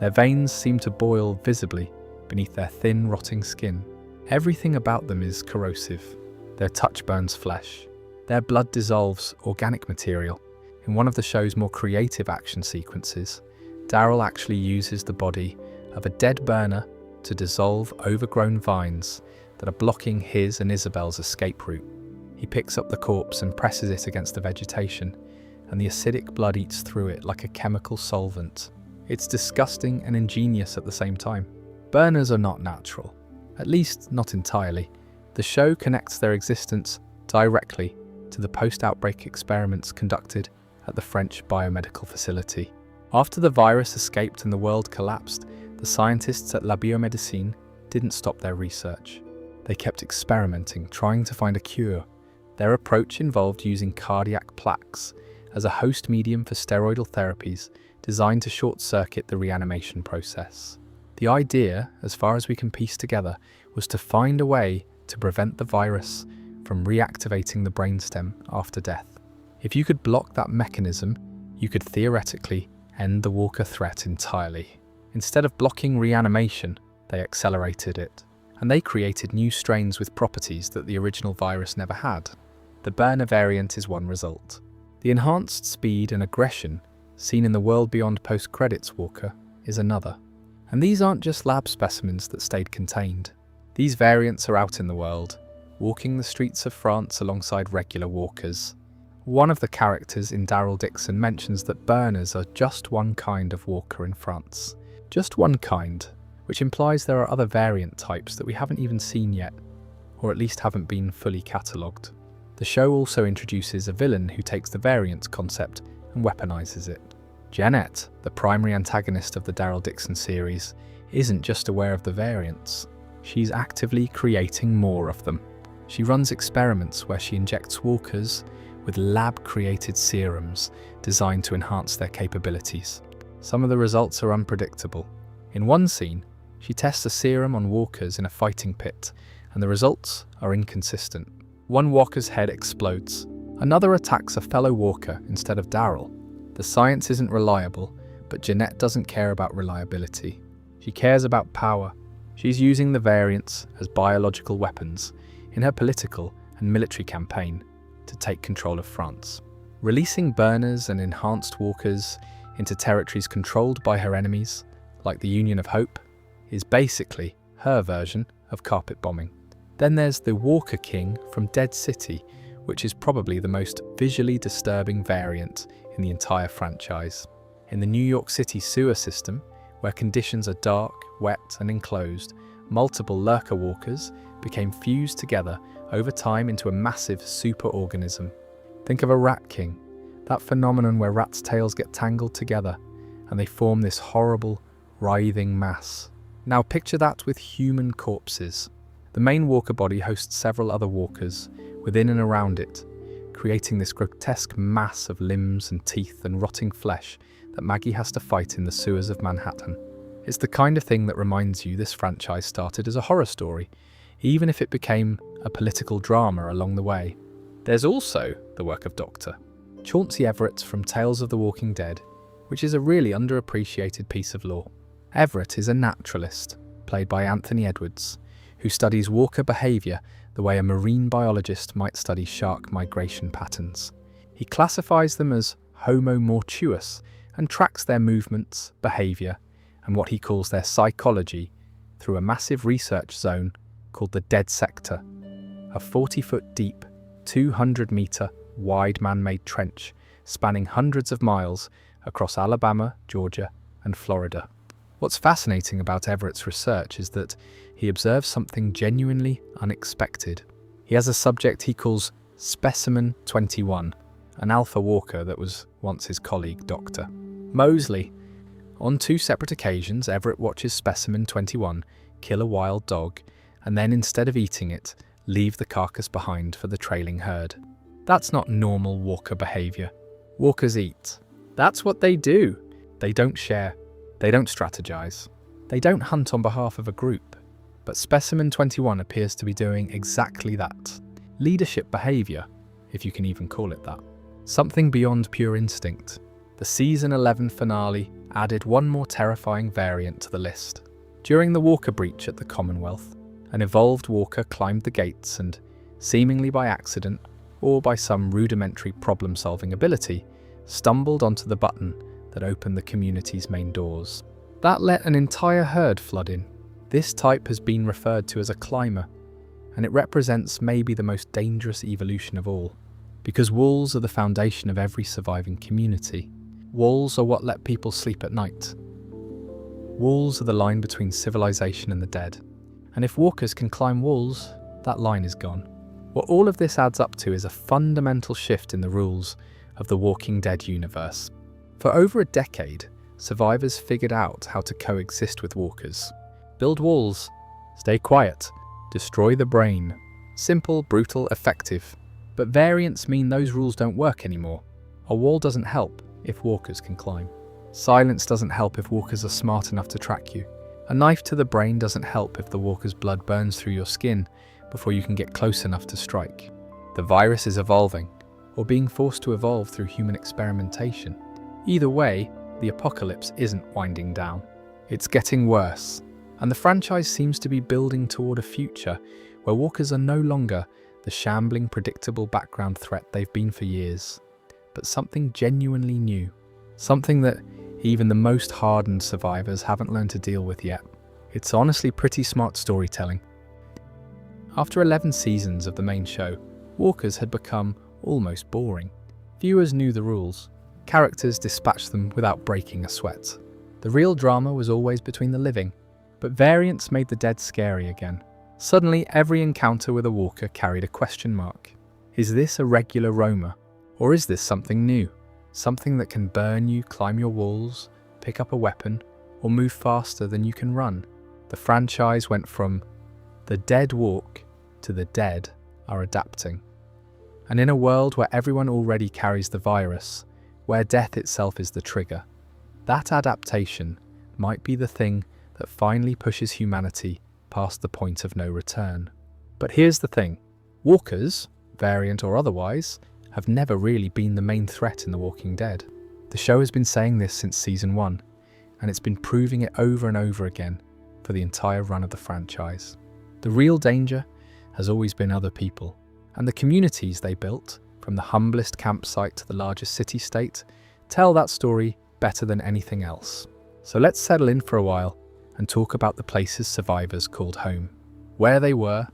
Their veins seem to boil visibly beneath their thin, rotting skin. Everything about them is corrosive. Their touch burns flesh. Their blood dissolves organic material. In one of the show's more creative action sequences, Daryl actually uses the body of a dead burner to dissolve overgrown vines that are blocking his and Isabel's escape route. He picks up the corpse and presses it against the vegetation, and the acidic blood eats through it like a chemical solvent. It's disgusting and ingenious at the same time. Burners are not natural, at least not entirely. The show connects their existence directly to the post-outbreak experiments conducted at the French biomedical facility. After the virus escaped and the world collapsed, the scientists at La Biomédecine didn't stop their research. They kept experimenting, trying to find a cure. Their approach involved using cardiac plaques as a host medium for steroidal therapies designed to short-circuit the reanimation process. The idea, as far as we can piece together, was to find a way to prevent the virus from reactivating the brainstem after death. If you could block that mechanism, you could theoretically end the walker threat entirely. Instead of blocking reanimation, they accelerated it, and they created new strains with properties that the original virus never had. The burner variant is one result. The enhanced speed and aggression seen in the World Beyond post-credits walker is another. And these aren't just lab specimens that stayed contained. These variants are out in the world, walking the streets of France alongside regular walkers. One of the characters in Daryl Dixon mentions that burners are just one kind of walker in France. Just one kind, which implies there are other variant types that we haven't even seen yet, or at least haven't been fully catalogued. The show also introduces a villain who takes the variant concept and weaponizes it. Jeanette, the primary antagonist of the Daryl Dixon series, isn't just aware of the variants. She's actively creating more of them. She runs experiments where she injects walkers with lab-created serums designed to enhance their capabilities. Some of the results are unpredictable. In one scene, she tests a serum on walkers in a fighting pit, and the results are inconsistent. One walker's head explodes. Another attacks a fellow walker instead of Daryl. The science isn't reliable, but Jeanette doesn't care about reliability. She cares about power. She's using the variants as biological weapons in her political and military campaign to take control of France. Releasing burners and enhanced walkers into territories controlled by her enemies, like the Union of Hope, is basically her version of carpet bombing. Then there's the Walker King from Dead City, which is probably the most visually disturbing variant in the entire franchise. In the New York City sewer system, where conditions are dark, wet, and enclosed, multiple lurker walkers became fused together over time into a massive superorganism. Think of a rat king, that phenomenon where rats' tails get tangled together and they form this horrible, writhing mass. Now picture that with human corpses. The main walker body hosts several other walkers within and around it, creating this grotesque mass of limbs and teeth and rotting flesh that Maggie has to fight in the sewers of Manhattan. It's the kind of thing that reminds you this franchise started as a horror story, even if it became a political drama along the way. There's also the work of Dr. Chauncey Everett from Tales of the Walking Dead, which is a really underappreciated piece of lore. Everett is a naturalist, played by Anthony Edwards, who studies walker behaviour the way a marine biologist might study shark migration patterns. He classifies them as Homo mortuus and tracks their movements, behaviour, and what he calls their psychology through a massive research zone called the Dead Sector, a 40-foot deep, 200-metre wide man-made trench spanning hundreds of miles across Alabama, Georgia, and Florida. What's fascinating about Everett's research is that he observes something genuinely unexpected. He has a subject he calls Specimen 21, an alpha walker that was once his colleague, Dr. Mosley. On 2 separate occasions, Everett watches Specimen 21 kill a wild dog, and then instead of eating it, leave the carcass behind for the trailing herd. That's not normal walker behaviour. Walkers eat. That's what they do. They don't share. They don't strategize. They don't hunt on behalf of a group. But Specimen 21 appears to be doing exactly that. Leadership behaviour, if you can even call it that. Something beyond pure instinct. The season 11 finale added one more terrifying variant to the list. During the walker breach at the Commonwealth, an evolved walker climbed the gates and, seemingly by accident or by some rudimentary problem-solving ability, stumbled onto the button that opened the community's main doors. That let an entire herd flood in. This type has been referred to as a climber, and it represents maybe the most dangerous evolution of all, because walls are the foundation of every surviving community. Walls are what let people sleep at night. Walls are the line between civilization and the dead, and if walkers can climb walls, that line is gone. What all of this adds up to is a fundamental shift in the rules of the Walking Dead universe. For over a decade, survivors figured out how to coexist with walkers. Build walls, stay quiet, destroy the brain. Simple, brutal, effective. But variants mean those rules don't work anymore. A wall doesn't help if walkers can climb. Silence doesn't help if walkers are smart enough to track you. A knife to the brain doesn't help if the walker's blood burns through your skin before you can get close enough to strike. The virus is evolving, or being forced to evolve through human experimentation. Either way, the apocalypse isn't winding down. It's getting worse, and the franchise seems to be building toward a future where walkers are no longer the shambling, predictable background threat they've been for years, but something genuinely new. Something that, even the most hardened survivors haven't learned to deal with yet. It's honestly pretty smart storytelling. After 11 seasons of the main show, walkers had become almost boring. Viewers knew the rules. Characters dispatched them without breaking a sweat. The real drama was always between the living, but variants made the dead scary again. Suddenly, every encounter with a walker carried a question mark. Is this a regular roamer? Or is this something new? Something that can burn you, climb your walls, pick up a weapon, or move faster than you can run? The franchise went from the dead walk to the dead are adapting. And in a world where everyone already carries the virus, where death itself is the trigger, that adaptation might be the thing that finally pushes humanity past the point of no return. But here's the thing. Walkers, variant or otherwise, have never really been the main threat in The Walking Dead. The show has been saying this since season 1, and it's been proving it over and over again for the entire run of the franchise. The real danger has always been other people, and the communities they built, from the humblest campsite to the largest city-state, tell that story better than anything else. So let's settle in for a while and talk about the places survivors called home. Where they were,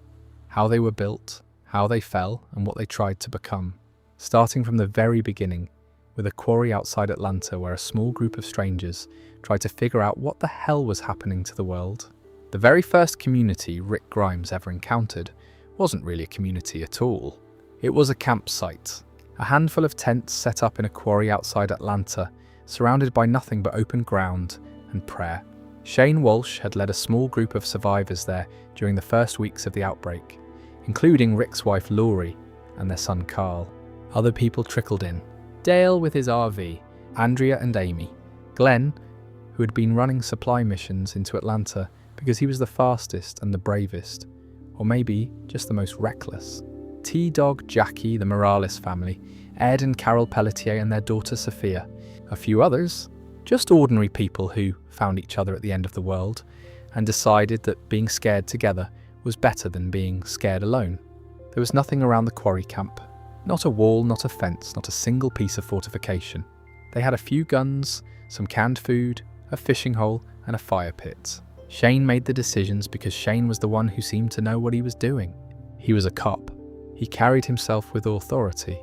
how they were built, how they fell, and what they tried to become. Starting from the very beginning, with a quarry outside Atlanta where a small group of strangers tried to figure out what the hell was happening to the world. The very first community Rick Grimes ever encountered wasn't really a community at all. It was a campsite, a handful of tents set up in a quarry outside Atlanta, surrounded by nothing but open ground and prayer. Shane Walsh had led a small group of survivors there during the first weeks of the outbreak, including Rick's wife Laurie and their son Carl. Other people trickled in. Dale with his RV, Andrea and Amy, Glenn, who had been running supply missions into Atlanta because he was the fastest and the bravest, or maybe just the most reckless. T-Dog, Jackie, the Morales family, Ed and Carol Pelletier and their daughter Sophia, a few others, just ordinary people who found each other at the end of the world and decided that being scared together was better than being scared alone. There was nothing around the quarry camp. Not a wall, not a fence, not a single piece of fortification. They had a few guns, some canned food, a fishing hole, and a fire pit. Shane made the decisions because Shane was the one who seemed to know what he was doing. He was a cop. He carried himself with authority.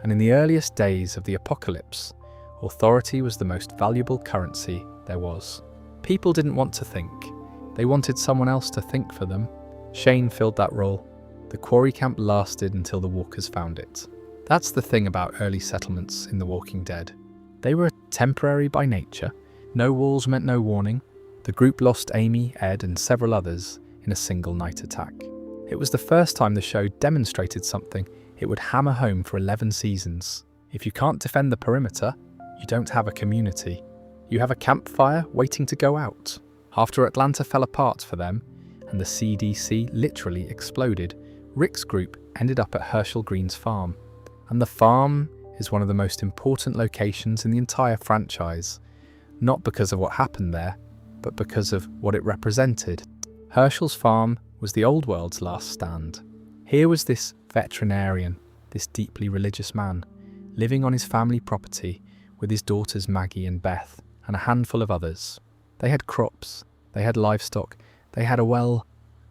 And in the earliest days of the apocalypse, authority was the most valuable currency there was. People didn't want to think. They wanted someone else to think for them. Shane filled that role. The quarry camp lasted until the walkers found it. That's the thing about early settlements in The Walking Dead. They were temporary by nature. No walls meant no warning. The group lost Amy, Ed, and several others in a single night attack. It was the first time the show demonstrated something it would hammer home for 11 seasons. If you can't defend the perimeter, you don't have a community. You have a campfire waiting to go out. After Atlanta fell apart for them, and the CDC literally exploded, Rick's group ended up at Herschel Green's farm. And the farm is one of the most important locations in the entire franchise. Not because of what happened there, but because of what it represented. Herschel's farm was the old world's last stand. Here was this veterinarian, this deeply religious man, living on his family property with his daughters Maggie and Beth, and a handful of others. They had crops, they had livestock, they had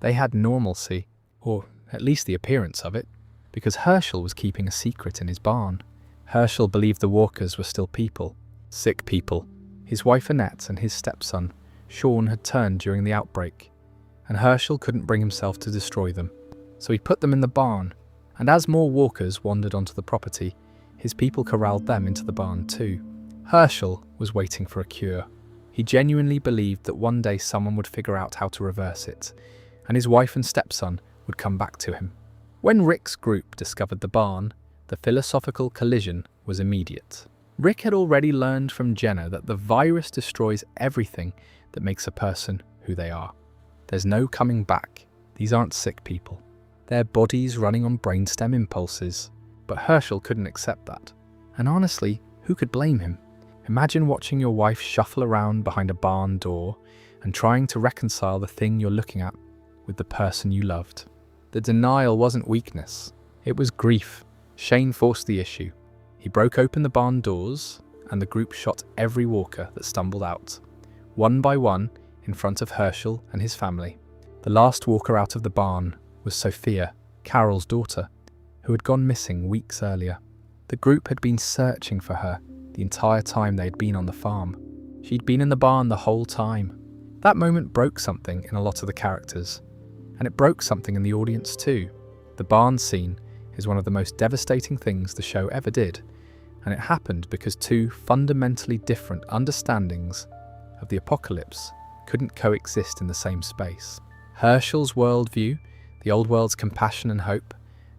they had normalcy, or at least the appearance of it, because Herschel was keeping a secret in his barn. Herschel believed the walkers were still people, sick people. His wife Annette and his stepson, Sean, had turned during the outbreak, and Herschel couldn't bring himself to destroy them. So he put them in the barn, and as more walkers wandered onto the property, his people corralled them into the barn too. Herschel was waiting for a cure. He genuinely believed that one day someone would figure out how to reverse it, and his wife and stepson would come back to him. When Rick's group discovered the barn, the philosophical collision was immediate. Rick had already learned from Jenna that the virus destroys everything that makes a person who they are. There's no coming back. These aren't sick people. They're bodies running on brainstem impulses. But Herschel couldn't accept that. And honestly, who could blame him? Imagine watching your wife shuffle around behind a barn door and trying to reconcile the thing you're looking at with the person you loved. The denial wasn't weakness. It was grief. Shane forced the issue. He broke open the barn doors, and the group shot every walker that stumbled out, one by one, in front of Herschel and his family. The last walker out of the barn was Sophia, Carol's daughter, who had gone missing weeks earlier. The group had been searching for her the entire time they had been on the farm. She'd been in the barn the whole time. That moment broke something in a lot of the characters, and it broke something in the audience too. The barn scene is one of the most devastating things the show ever did, and it happened because two fundamentally different understandings of the apocalypse couldn't coexist in the same space. Herschel's worldview, the old world's compassion and hope,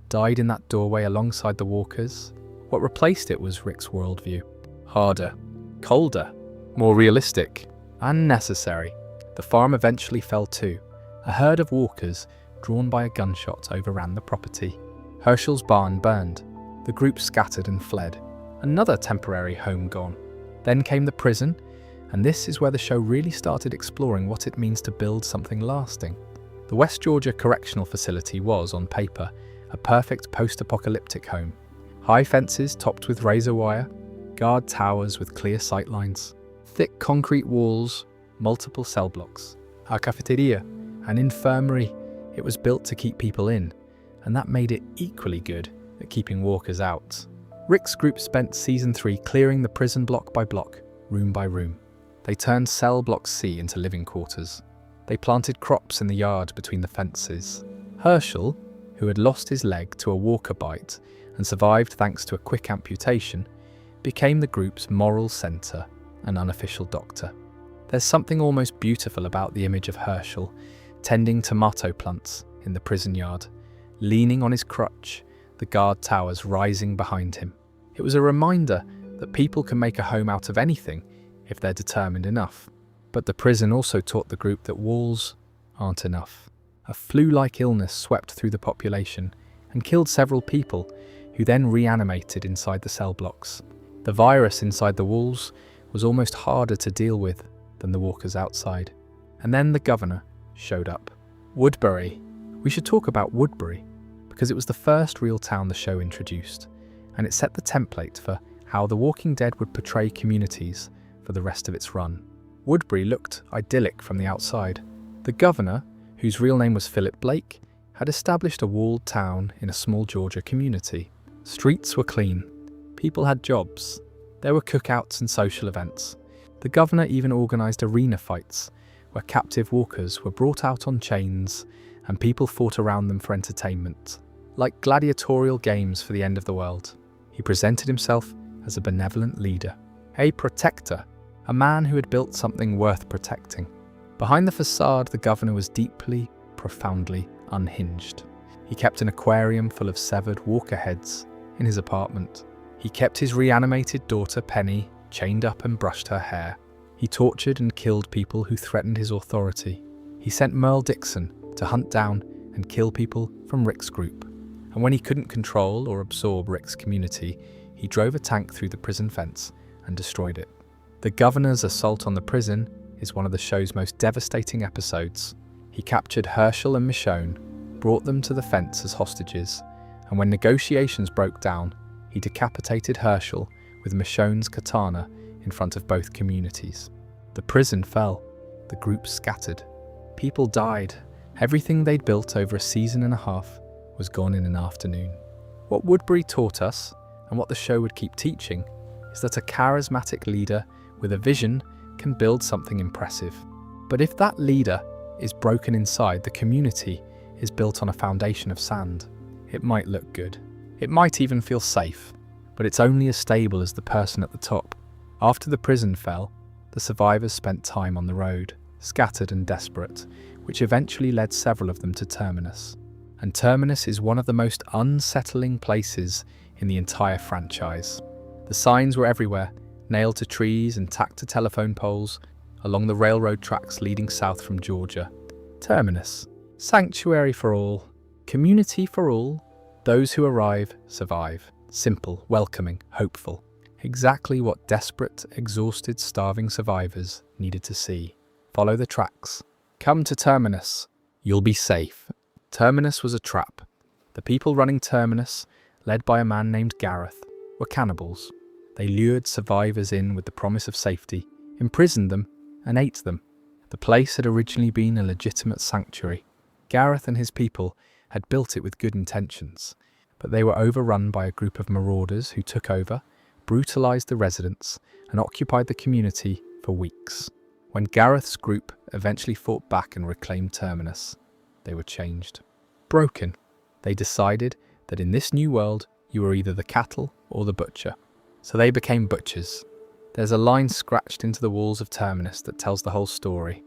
died in that doorway alongside the walkers. What replaced it was Rick's worldview. Harder, colder, more realistic, unnecessary. The farm eventually fell too. A herd of walkers, drawn by a gunshot, overran the property. Herschel's barn burned. The group scattered and fled. Another temporary home gone. Then came the prison, and this is where the show really started exploring what it means to build something lasting. The West Georgia Correctional Facility was, on paper, a perfect post-apocalyptic home. High fences topped with razor wire, guard towers with clear sightlines, thick concrete walls, multiple cell blocks. A cafeteria, an infirmary. It was built to keep people in, and that made it equally good at keeping walkers out. Rick's group spent Season 3 clearing the prison block by block, room by room. They turned cell block C into living quarters. They planted crops in the yard between the fences. Herschel, who had lost his leg to a walker bite and survived thanks to a quick amputation, became the group's moral centre and unofficial doctor. There's something almost beautiful about the image of Herschel tending tomato plants in the prison yard, leaning on his crutch, the guard towers rising behind him. It was a reminder that people can make a home out of anything if they're determined enough. But the prison also taught the group that walls aren't enough. A flu-like illness swept through the population and killed several people, who then reanimated inside the cell blocks. The virus inside the walls was almost harder to deal with than the walkers outside. And then the governor showed up. Woodbury. We should talk about Woodbury, because it was the first real town the show introduced, and it set the template for how The Walking Dead would portray communities for the rest of its run. Woodbury looked idyllic from the outside. The governor, whose real name was Philip Blake, had established a walled town in a small Georgia community. Streets were clean. People had jobs. There were cookouts and social events. The governor even organised arena fights, where captive walkers were brought out on chains and people fought around them for entertainment, like gladiatorial games for the end of the world. He presented himself as a benevolent leader, a protector, a man who had built something worth protecting. Behind the facade, the governor was deeply, profoundly unhinged. He kept an aquarium full of severed walker heads in his apartment. He kept his reanimated daughter Penny chained up and brushed her hair. He tortured and killed people who threatened his authority. He sent Merle Dixon to hunt down and kill people from Rick's group. And when he couldn't control or absorb Rick's community, he drove a tank through the prison fence and destroyed it. The governor's assault on the prison is one of the show's most devastating episodes. He captured Herschel and Michonne, brought them to the fence as hostages, and when negotiations broke down, he decapitated Herschel with Michonne's katana in front of both communities. The prison fell. The group scattered. People died. Everything they'd built over a season and a half was gone in an afternoon. What Woodbury taught us, and what the show would keep teaching, is that a charismatic leader with a vision can build something impressive. But if that leader is broken inside, the community is built on a foundation of sand. It might look good. It might even feel safe, but it's only as stable as the person at the top. After the prison fell, the survivors spent time on the road, scattered and desperate, which eventually led several of them to Terminus. And Terminus is one of the most unsettling places in the entire franchise. The signs were everywhere, nailed to trees and tacked to telephone poles along the railroad tracks leading south from Georgia. Terminus. Sanctuary for all. Community for all. Those who arrive, survive. Simple, welcoming, hopeful. Exactly what desperate, exhausted, starving survivors needed to see. Follow the tracks. Come to Terminus. You'll be safe. Terminus was a trap. The people running Terminus, led by a man named Gareth, were cannibals. They lured survivors in with the promise of safety, imprisoned them, and ate them. The place had originally been a legitimate sanctuary. Gareth and his people had built it with good intentions, but they were overrun by a group of marauders who took over, brutalized the residents, and occupied the community for weeks. When Gareth's group eventually fought back and reclaimed Terminus, they were changed. Broken. They decided that in this new world, you were either the cattle or the butcher. So they became butchers. There's a line scratched into the walls of Terminus that tells the whole story.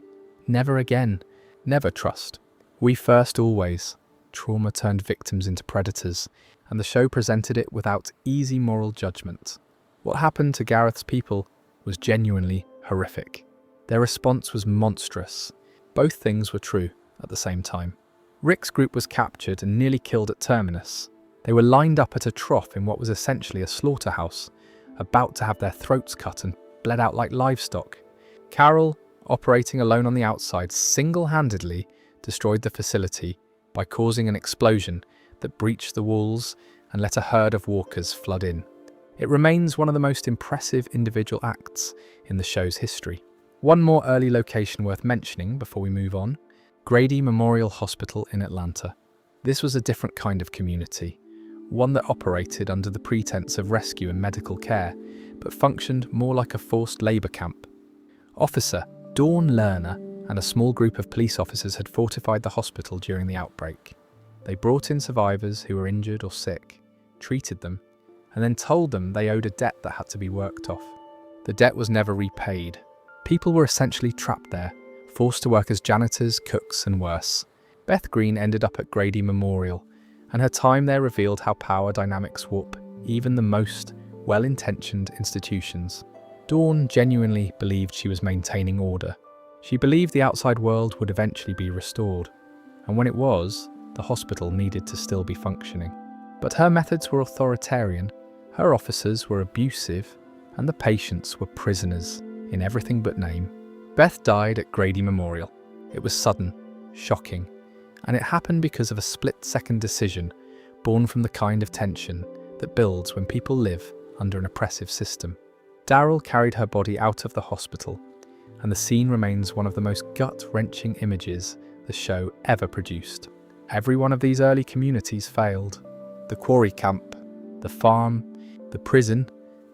Never again. Never trust. We first always. Trauma turned victims into predators, and the show presented it without easy moral judgment. What happened to Gareth's people was genuinely horrific. Their response was monstrous. Both things were true at the same time. Rick's group was captured and nearly killed at Terminus. They were lined up at a trough in what was essentially a slaughterhouse, about to have their throats cut and bled out like livestock. Carol, operating alone on the outside, single-handedly destroyed the facility by causing an explosion that breached the walls and let a herd of walkers flood in. It remains one of the most impressive individual acts in the show's history. One more early location worth mentioning before we move on: Grady Memorial Hospital in Atlanta. This was a different kind of community, one that operated under the pretense of rescue and medical care, but functioned more like a forced labor camp. Officer Dawn Lerner and a small group of police officers had fortified the hospital during the outbreak. They brought in survivors who were injured or sick, treated them, and then told them they owed a debt that had to be worked off. The debt was never repaid. People were essentially trapped there, forced to work as janitors, cooks, and worse. Beth Green ended up at Grady Memorial, and her time there revealed how power dynamics warp even the most well-intentioned institutions. Dawn genuinely believed she was maintaining order. She believed the outside world would eventually be restored, and when it was, the hospital needed to still be functioning. But her methods were authoritarian, her officers were abusive, and the patients were prisoners in everything but name. Beth died at Grady Memorial. It was sudden, shocking, and it happened because of a split-second decision born from the kind of tension that builds when people live under an oppressive system. Daryl carried her body out of the hospital, and the scene remains one of the most gut-wrenching images the show ever produced. Every one of these early communities failed. The quarry camp, the farm, the prison,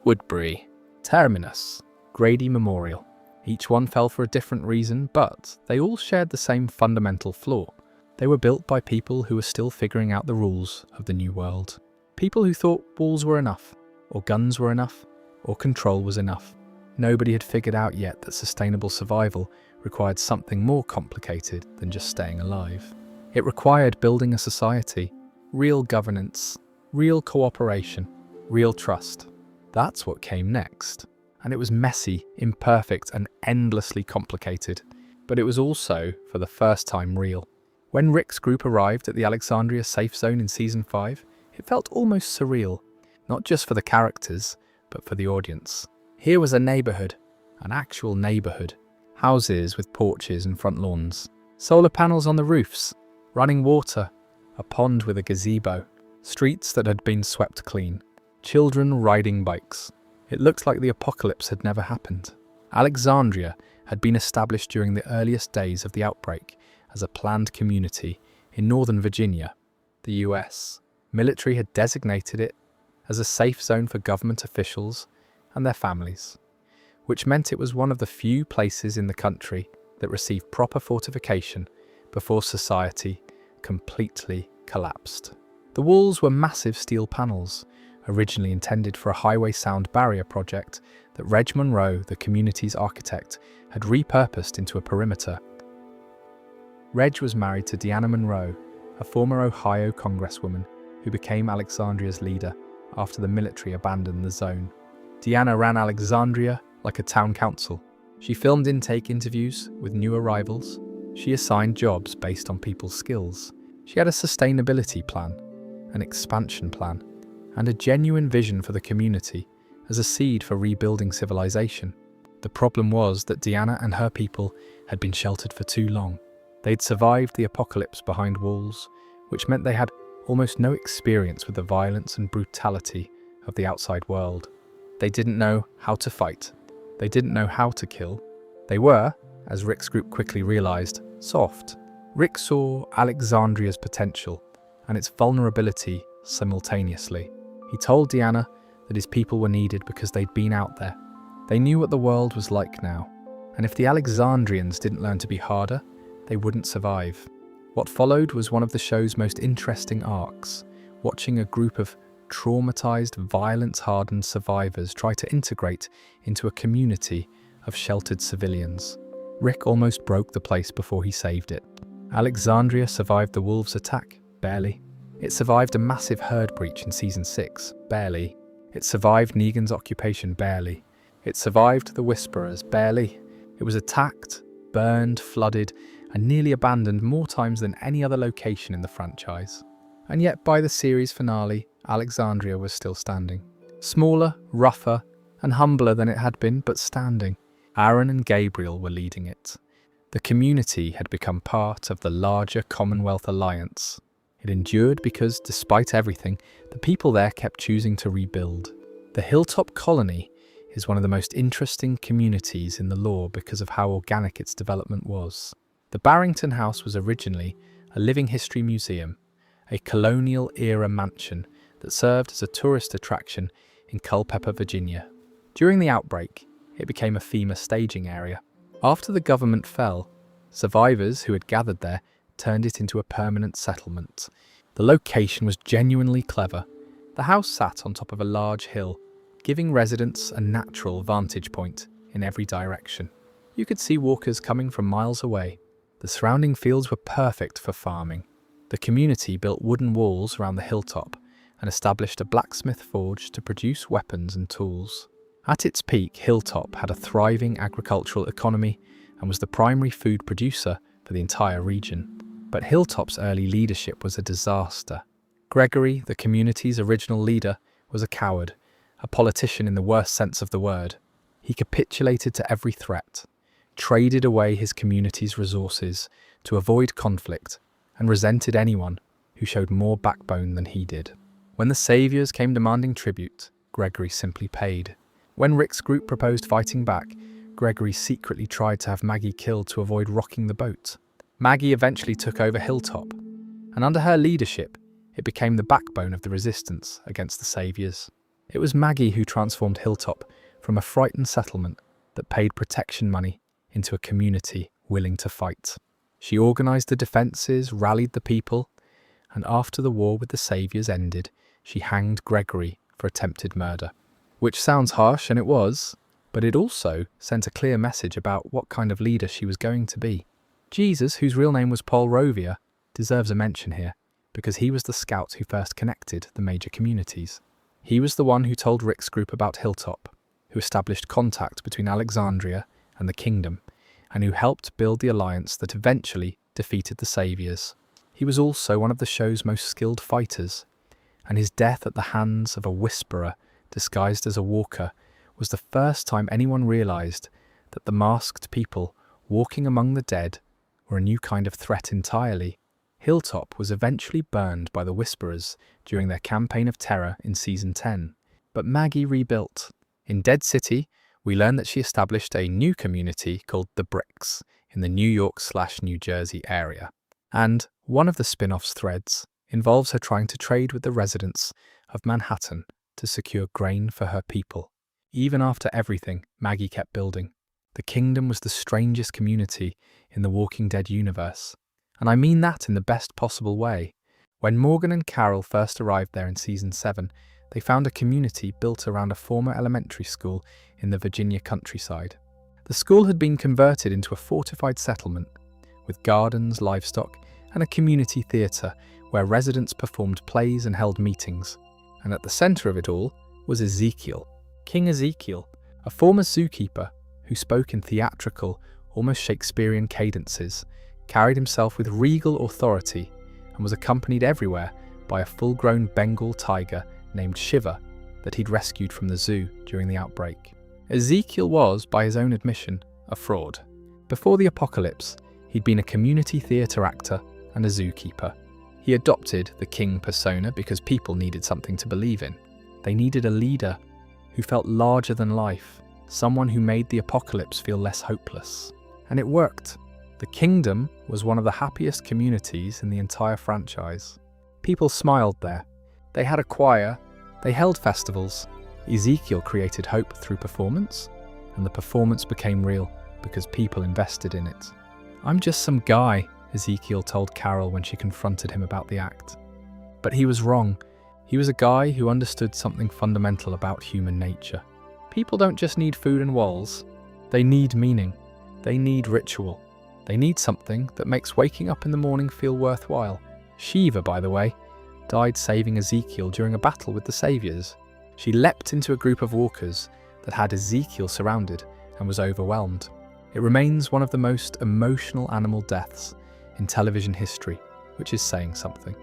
Woodbury, Terminus, Grady Memorial. Each one fell for a different reason, but they all shared the same fundamental flaw. They were built by people who were still figuring out the rules of the new world. People who thought walls were enough, or guns were enough, or control was enough. Nobody had figured out yet that sustainable survival required something more complicated than just staying alive. It required building a society, real governance, real cooperation, real trust. That's what came next. And it was messy, imperfect, and endlessly complicated. But it was also, for the first time, real. When Rick's group arrived at the Alexandria safe zone in Season 5, it felt almost surreal. Not just for the characters, but for the audience. Here was a neighborhood, an actual neighborhood. Houses with porches and front lawns. Solar panels on the roofs. Running water. A pond with a gazebo. Streets that had been swept clean. Children riding bikes. It looked like the apocalypse had never happened. Alexandria had been established during the earliest days of the outbreak as a planned community in Northern Virginia, the US. Military had designated it as a safe zone for government officials and their families, which meant it was one of the few places in the country that received proper fortification before society completely collapsed. The walls were massive steel panels, originally intended for a highway sound barrier project that Reg Monroe, the community's architect, had repurposed into a perimeter. Reg was married to Deanna Monroe, a former Ohio congresswoman who became Alexandria's leader after the military abandoned the zone. Deanna ran Alexandria like a town council. She filmed intake interviews with new arrivals. She assigned jobs based on people's skills. She had a sustainability plan, an expansion plan, and a genuine vision for the community as a seed for rebuilding civilization. The problem was that Deanna and her people had been sheltered for too long. They'd survived the apocalypse behind walls, which meant they had almost no experience with the violence and brutality of the outside world. They didn't know how to fight. They didn't know how to kill. They were, as Rick's group quickly realized, soft. Rick saw Alexandria's potential and its vulnerability simultaneously. He told Deanna that his people were needed because they'd been out there. They knew what the world was like now, and if the Alexandrians didn't learn to be harder, they wouldn't survive. What followed was one of the show's most interesting arcs, watching a group of traumatized, violence-hardened survivors try to integrate into a community of sheltered civilians. Rick almost broke the place before he saved it. Alexandria survived the wolves' attack, barely. It survived a massive herd breach in Season 6, barely. It survived Negan's occupation, barely. It survived the Whisperers, barely. It was attacked, burned, flooded, and nearly abandoned more times than any other location in the franchise. And yet by the series finale, Alexandria was still standing. Smaller, rougher, and humbler than it had been, but standing. Aaron and Gabriel were leading it. The community had become part of the larger Commonwealth Alliance. It endured because, despite everything, the people there kept choosing to rebuild. The Hilltop Colony is one of the most interesting communities in the lore because of how organic its development was. The Barrington House was originally a living history museum, a colonial-era mansion that served as a tourist attraction in Culpeper, Virginia. During the outbreak, it became a FEMA staging area. After the government fell, survivors who had gathered there turned it into a permanent settlement. The location was genuinely clever. The house sat on top of a large hill, giving residents a natural vantage point in every direction. You could see walkers coming from miles away. The surrounding fields were perfect for farming. The community built wooden walls around the hilltop and established a blacksmith forge to produce weapons and tools. At its peak, Hilltop had a thriving agricultural economy and was the primary food producer for the entire region. But Hilltop's early leadership was a disaster. Gregory, the community's original leader, was a coward, a politician in the worst sense of the word. He capitulated to every threat, traded away his community's resources to avoid conflict, and resented anyone who showed more backbone than he did. When the Saviors came demanding tribute, Gregory simply paid. When Rick's group proposed fighting back, Gregory secretly tried to have Maggie killed to avoid rocking the boat. Maggie eventually took over Hilltop, and under her leadership, it became the backbone of the resistance against the Saviors. It was Maggie who transformed Hilltop from a frightened settlement that paid protection money into a community willing to fight. She organized the defenses, rallied the people, and after the war with the Saviors ended, she hanged Gregory for attempted murder. Which sounds harsh, and it was, but it also sent a clear message about what kind of leader she was going to be. Jesus, whose real name was Paul Rovia, deserves a mention here, because he was the scout who first connected the major communities. He was the one who told Rick's group about Hilltop, who established contact between Alexandria and the kingdom, and who helped build the alliance that eventually defeated the Saviors. He was also one of the show's most skilled fighters, and his death at the hands of a whisperer disguised as a walker was the first time anyone realized that the masked people walking among the dead were a new kind of threat entirely. Hilltop was eventually burned by the Whisperers during their campaign of terror in Season 10, but Maggie rebuilt. In Dead City, we learn that she established a new community called the Bricks in the New York/New Jersey area. And one of the spin-off's threads involves her trying to trade with the residents of Manhattan to secure grain for her people. Even after everything, Maggie kept building. The kingdom was the strangest community in the Walking Dead universe, and I mean that in the best possible way. When Morgan and Carol first arrived there in Season 7, they found a community built around a former elementary school in the Virginia countryside. The school had been converted into a fortified settlement, with gardens, livestock, and a community theatre where residents performed plays and held meetings. And at the centre of it all was Ezekiel. King Ezekiel, a former zookeeper who spoke in theatrical, almost Shakespearean cadences, carried himself with regal authority and was accompanied everywhere by a full-grown Bengal tiger named Shiva that he'd rescued from the zoo during the outbreak. Ezekiel was, by his own admission, a fraud. Before the apocalypse, he'd been a community theatre actor and a zookeeper. He adopted the king persona because people needed something to believe in. They needed a leader who felt larger than life, someone who made the apocalypse feel less hopeless. And it worked. The kingdom was one of the happiest communities in the entire franchise. People smiled there. They had a choir, they held festivals. Ezekiel created hope through performance, and the performance became real because people invested in it. "I'm just some guy," Ezekiel told Carol when she confronted him about the act. But he was wrong. He was a guy who understood something fundamental about human nature. People don't just need food and walls. They need meaning. They need ritual. They need something that makes waking up in the morning feel worthwhile. Shiva, by the way, died saving Ezekiel during a battle with the Saviors. She leapt into a group of walkers that had Ezekiel surrounded and was overwhelmed. It remains one of the most emotional animal deaths in television history, which is saying something.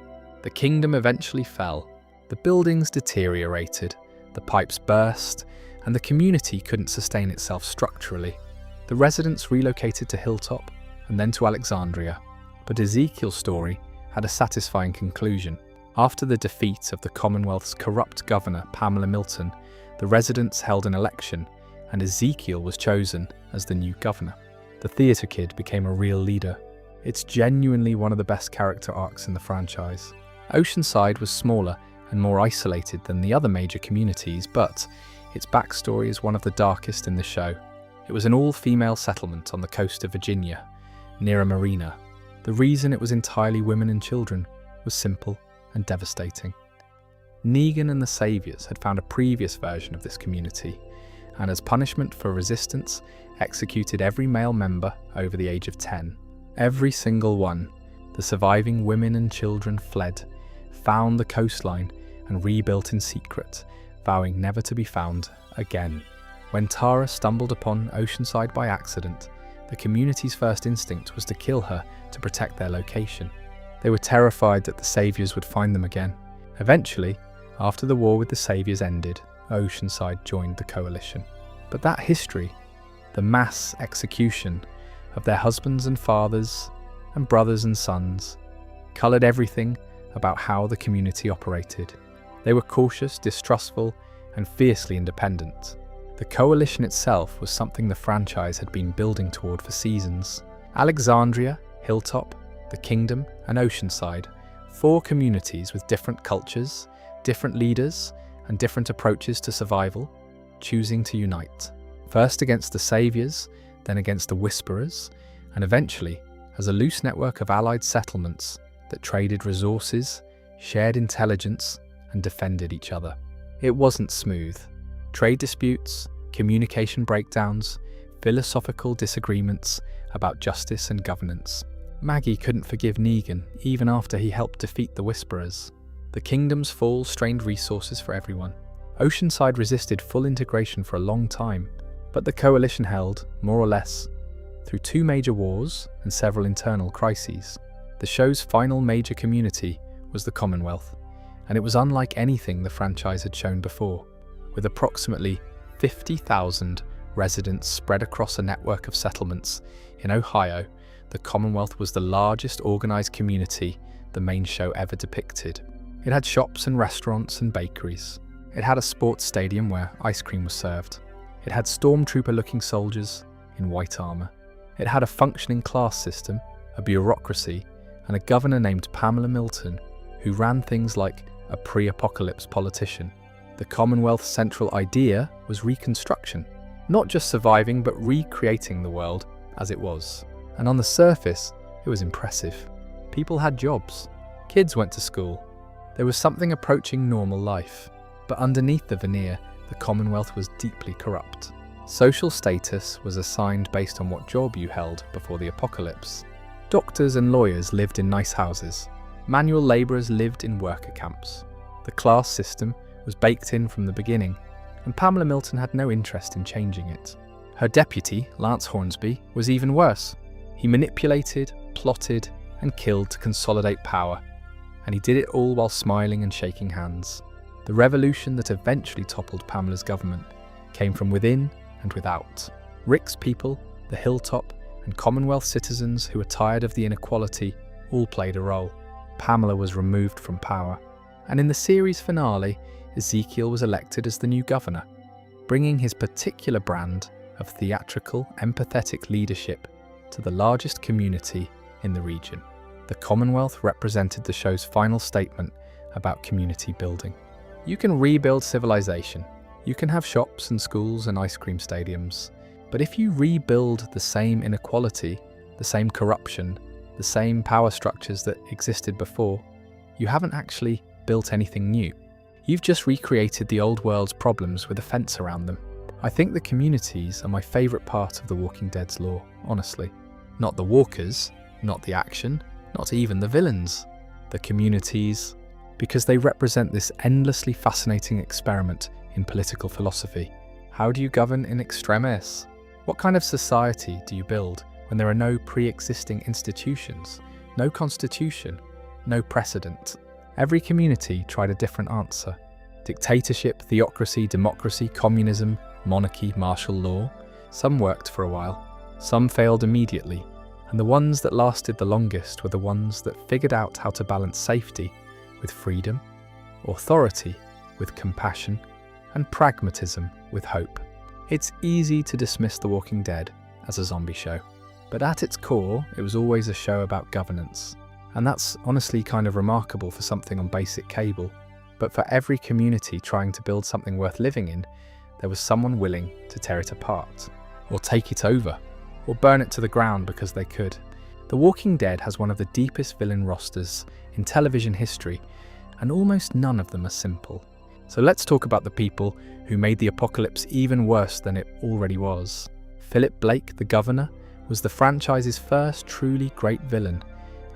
The kingdom eventually fell. The buildings deteriorated, the pipes burst, and the community couldn't sustain itself structurally. The residents relocated to Hilltop and then to Alexandria. But Ezekiel's story had a satisfying conclusion. After the defeat of the Commonwealth's corrupt governor, Pamela Milton, the residents held an election, and Ezekiel was chosen as the new governor. The theatre kid became a real leader. It's genuinely one of the best character arcs in the franchise. Oceanside was smaller and more isolated than the other major communities, but its backstory is one of the darkest in the show. It was an all-female settlement on the coast of Virginia, near a marina. The reason it was entirely women and children was simple and devastating. Negan and the Saviors had found a previous version of this community, and as punishment for resistance, executed every male member over the age of 10. Every single one. The surviving women and children fled, found the coastline, and rebuilt in secret, vowing never to be found again. When Tara stumbled upon Oceanside by accident, the community's first instinct was to kill her to protect their location. They were terrified that the Saviors would find them again. Eventually, after the war with the Saviors ended, Oceanside joined the coalition. But that history, the mass execution of their husbands and fathers and brothers and sons, coloured everything about how the community operated. They were cautious, distrustful, and fiercely independent. The coalition itself was something the franchise had been building toward for seasons. Alexandria, Hilltop, the Kingdom, and Oceanside, 4 communities with different cultures, different leaders, and different approaches to survival, choosing to unite. First against the Saviors, then against the Whisperers, and eventually as a loose network of allied settlements that traded resources, shared intelligence, and defended each other. It wasn't smooth. Trade disputes, communication breakdowns, philosophical disagreements about justice and governance. Maggie couldn't forgive Negan even after he helped defeat the Whisperers. The kingdom's fall strained resources for everyone. Oceanside resisted full integration for a long time, but the coalition held, more or less, through 2 major wars and several internal crises. The show's final major community was the Commonwealth, and it was unlike anything the franchise had shown before. With approximately 50,000 residents spread across a network of settlements in Ohio, the Commonwealth was the largest organised community the main show ever depicted. It had shops and restaurants and bakeries. It had a sports stadium where ice cream was served. It had stormtrooper-looking soldiers in white armour. It had a functioning class system, a bureaucracy, and a governor named Pamela Milton, who ran things like a pre-apocalypse politician. The Commonwealth's central idea was reconstruction, not just surviving but recreating the world as it was. And on the surface, it was impressive. People had jobs. Kids went to school. There was something approaching normal life. But underneath the veneer, the Commonwealth was deeply corrupt. Social status was assigned based on what job you held before the apocalypse. Doctors and lawyers lived in nice houses. Manual labourers lived in worker camps. The class system was baked in from the beginning, and Pamela Milton had no interest in changing it. Her deputy, Lance Hornsby, was even worse. He manipulated, plotted, and killed to consolidate power, and he did it all while smiling and shaking hands. The revolution that eventually toppled Pamela's government came from within and without. Rick's people, the Hilltop, and Commonwealth citizens who were tired of the inequality all played a role. Pamela was removed from power, and in the series finale, Ezekiel was elected as the new governor. bringing his particular brand of theatrical, empathetic leadership to the largest community in the region. The Commonwealth represented the show's final statement about community building. You can rebuild civilization. You can have shops and schools and ice cream stadiums. But if you rebuild the same inequality, the same corruption, the same power structures that existed before, you haven't actually built anything new. You've just recreated the old world's problems with a fence around them. I think the communities are my favourite part of The Walking Dead's lore, honestly. Not the walkers, not the action, not even the villains. The communities, because they represent this endlessly fascinating experiment in political philosophy. How do you govern in extremis? What kind of society do you build when there are no pre-existing institutions, no constitution, no precedent? Every community tried a different answer. Dictatorship, theocracy, democracy, communism, monarchy, martial law. Some worked for a while, some failed immediately, and the ones that lasted the longest were the ones that figured out how to balance safety with freedom, authority with compassion, and pragmatism with hope. It's easy to dismiss The Walking Dead as a zombie show, but at its core, it was always a show about governance. And that's honestly kind of remarkable for something on basic cable. But for every community trying to build something worth living in, there was someone willing to tear it apart, or take it over, or burn it to the ground because they could. The Walking Dead has one of the deepest villain rosters in television history, and almost none of them are simple. So let's talk about the people who made the apocalypse even worse than it already was. Philip Blake, the governor, was the franchise's first truly great villain,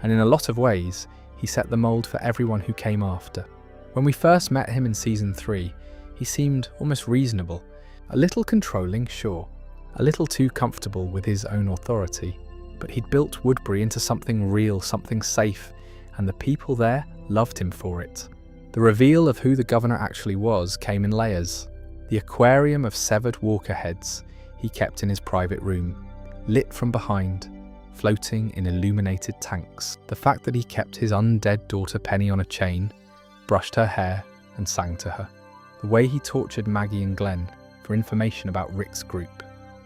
and in a lot of ways, he set the mold for everyone who came after. When we first met him in Season 3, he seemed almost reasonable, a little controlling, sure, a little too comfortable with his own authority, but he'd built Woodbury into something real, something safe, and the people there loved him for it. The reveal of who the governor actually was came in layers. The aquarium of severed walker heads he kept in his private room, lit from behind, floating in illuminated tanks. The fact that he kept his undead daughter Penny on a chain, brushed her hair, and sang to her. The way he tortured Maggie and Glenn for information about Rick's group.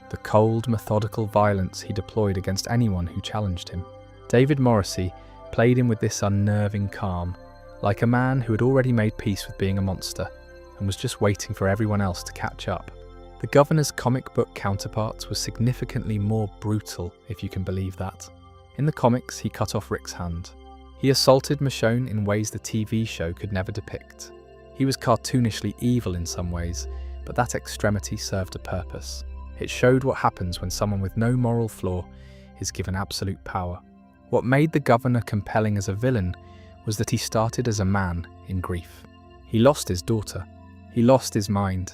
The cold, methodical violence he deployed against anyone who challenged him. David Morrissey played him with this unnerving calm, like a man who had already made peace with being a monster and was just waiting for everyone else to catch up. The governor's comic book counterpart was significantly more brutal, if you can believe that. In the comics, he cut off Rick's hand. He assaulted Michonne in ways the TV show could never depict. He was cartoonishly evil in some ways, but that extremity served a purpose. It showed what happens when someone with no moral flaw is given absolute power. What made the governor compelling as a villain was that he started as a man in grief. He lost his daughter. He lost his mind.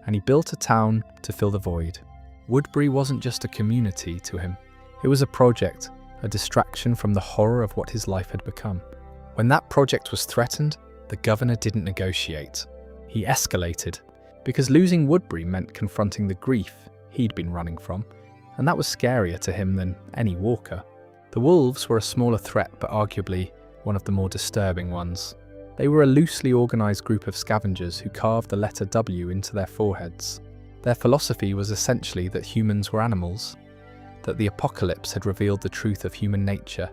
And he built a town to fill the void. Woodbury wasn't just a community to him. It was a project, a distraction from the horror of what his life had become. When that project was threatened, the governor didn't negotiate. He escalated, because losing Woodbury meant confronting the grief he'd been running from, and that was scarier to him than any walker. The wolves were a smaller threat, but arguably one of the more disturbing ones. They were a loosely organised group of scavengers who carved the letter W into their foreheads. Their philosophy was essentially that humans were animals, that the apocalypse had revealed the truth of human nature,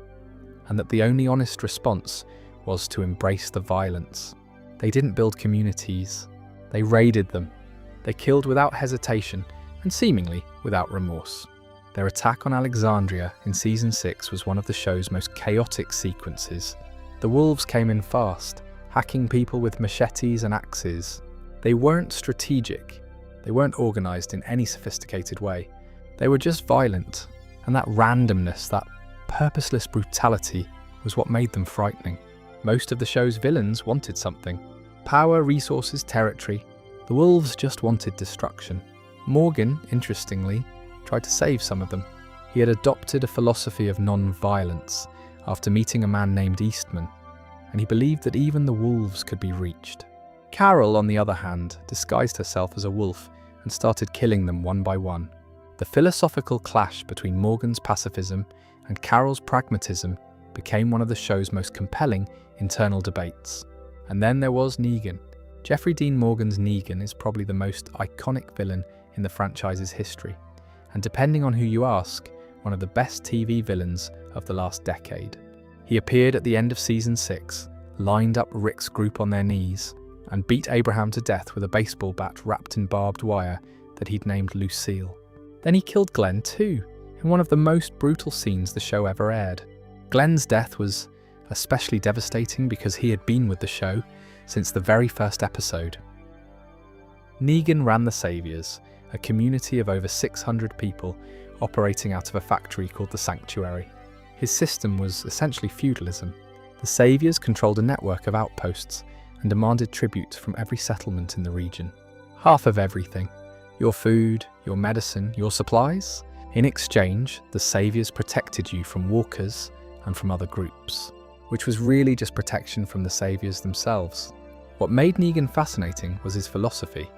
and that the only honest response was to embrace the violence. They didn't build communities, they raided them. They killed without hesitation, and seemingly without remorse. Their attack on Alexandria in Season 6 was one of the show's most chaotic sequences. The wolves came in fast, hacking people with machetes and axes. They weren't strategic. They weren't organised in any sophisticated way. They were just violent, and that randomness, that purposeless brutality was what made them frightening. Most of the show's villains wanted something. Power, resources, territory. The wolves just wanted destruction. Morgan, interestingly, tried to save some of them. He had adopted a philosophy of non-violence after meeting a man named Eastman, and he believed that even the wolves could be reached. Carol, on the other hand, disguised herself as a wolf and started killing them one by one. The philosophical clash between Morgan's pacifism and Carol's pragmatism became one of the show's most compelling internal debates. And then there was Negan. Jeffrey Dean Morgan's Negan is probably the most iconic villain in the franchise's history, and depending on who you ask, one of the best TV villains of the last decade. He appeared at the end of Season 6, lined up Rick's group on their knees, and beat Abraham to death with a baseball bat wrapped in barbed wire that he'd named Lucille. Then he killed Glenn too, in one of the most brutal scenes the show ever aired. Glenn's death was especially devastating because he had been with the show since the very first episode. Negan ran the Saviors, a community of over 600 people operating out of a factory called the Sanctuary. His system was essentially feudalism. The Saviors controlled a network of outposts and demanded tribute from every settlement in the region. Half of everything. Your food, your medicine, your supplies. In exchange, the Saviors protected you from walkers and from other groups, which was really just protection from the Saviors themselves. What made Negan fascinating was his philosophy.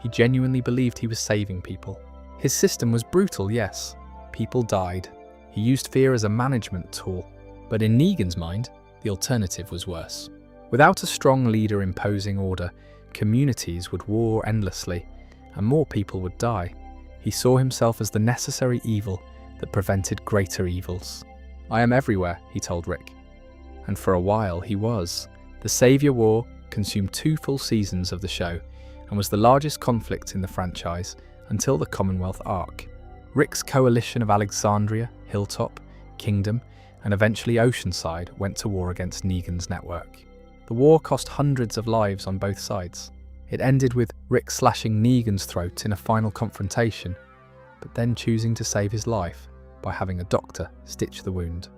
He genuinely believed he was saving people. His system was brutal, yes. People died. He used fear as a management tool. But in Negan's mind, the alternative was worse. Without a strong leader imposing order, communities would war endlessly, and more people would die. He saw himself as the necessary evil that prevented greater evils. "I am everywhere," he told Rick. And for a while he was. The Savior War consumed 2 full seasons of the show and was the largest conflict in the franchise until the Commonwealth arc. Rick's coalition of Alexandria, Hilltop, Kingdom, and eventually Oceanside went to war against Negan's network. The war cost hundreds of lives on both sides. It ended with Rick slashing Negan's throat in a final confrontation, but then choosing to save his life by having a doctor stitch the wound.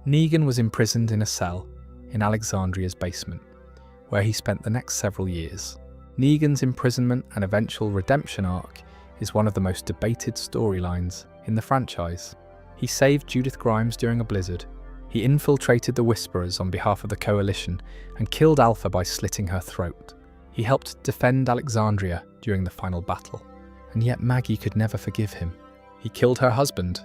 Negan was imprisoned in a cell in Alexandria's basement, where he spent the next several years. Negan's imprisonment and eventual redemption arc is one of the most debated storylines in the franchise. He saved Judith Grimes during a blizzard. He infiltrated the Whisperers on behalf of the Coalition and killed Alpha by slitting her throat. He helped defend Alexandria during the final battle, and yet Maggie could never forgive him. He killed her husband.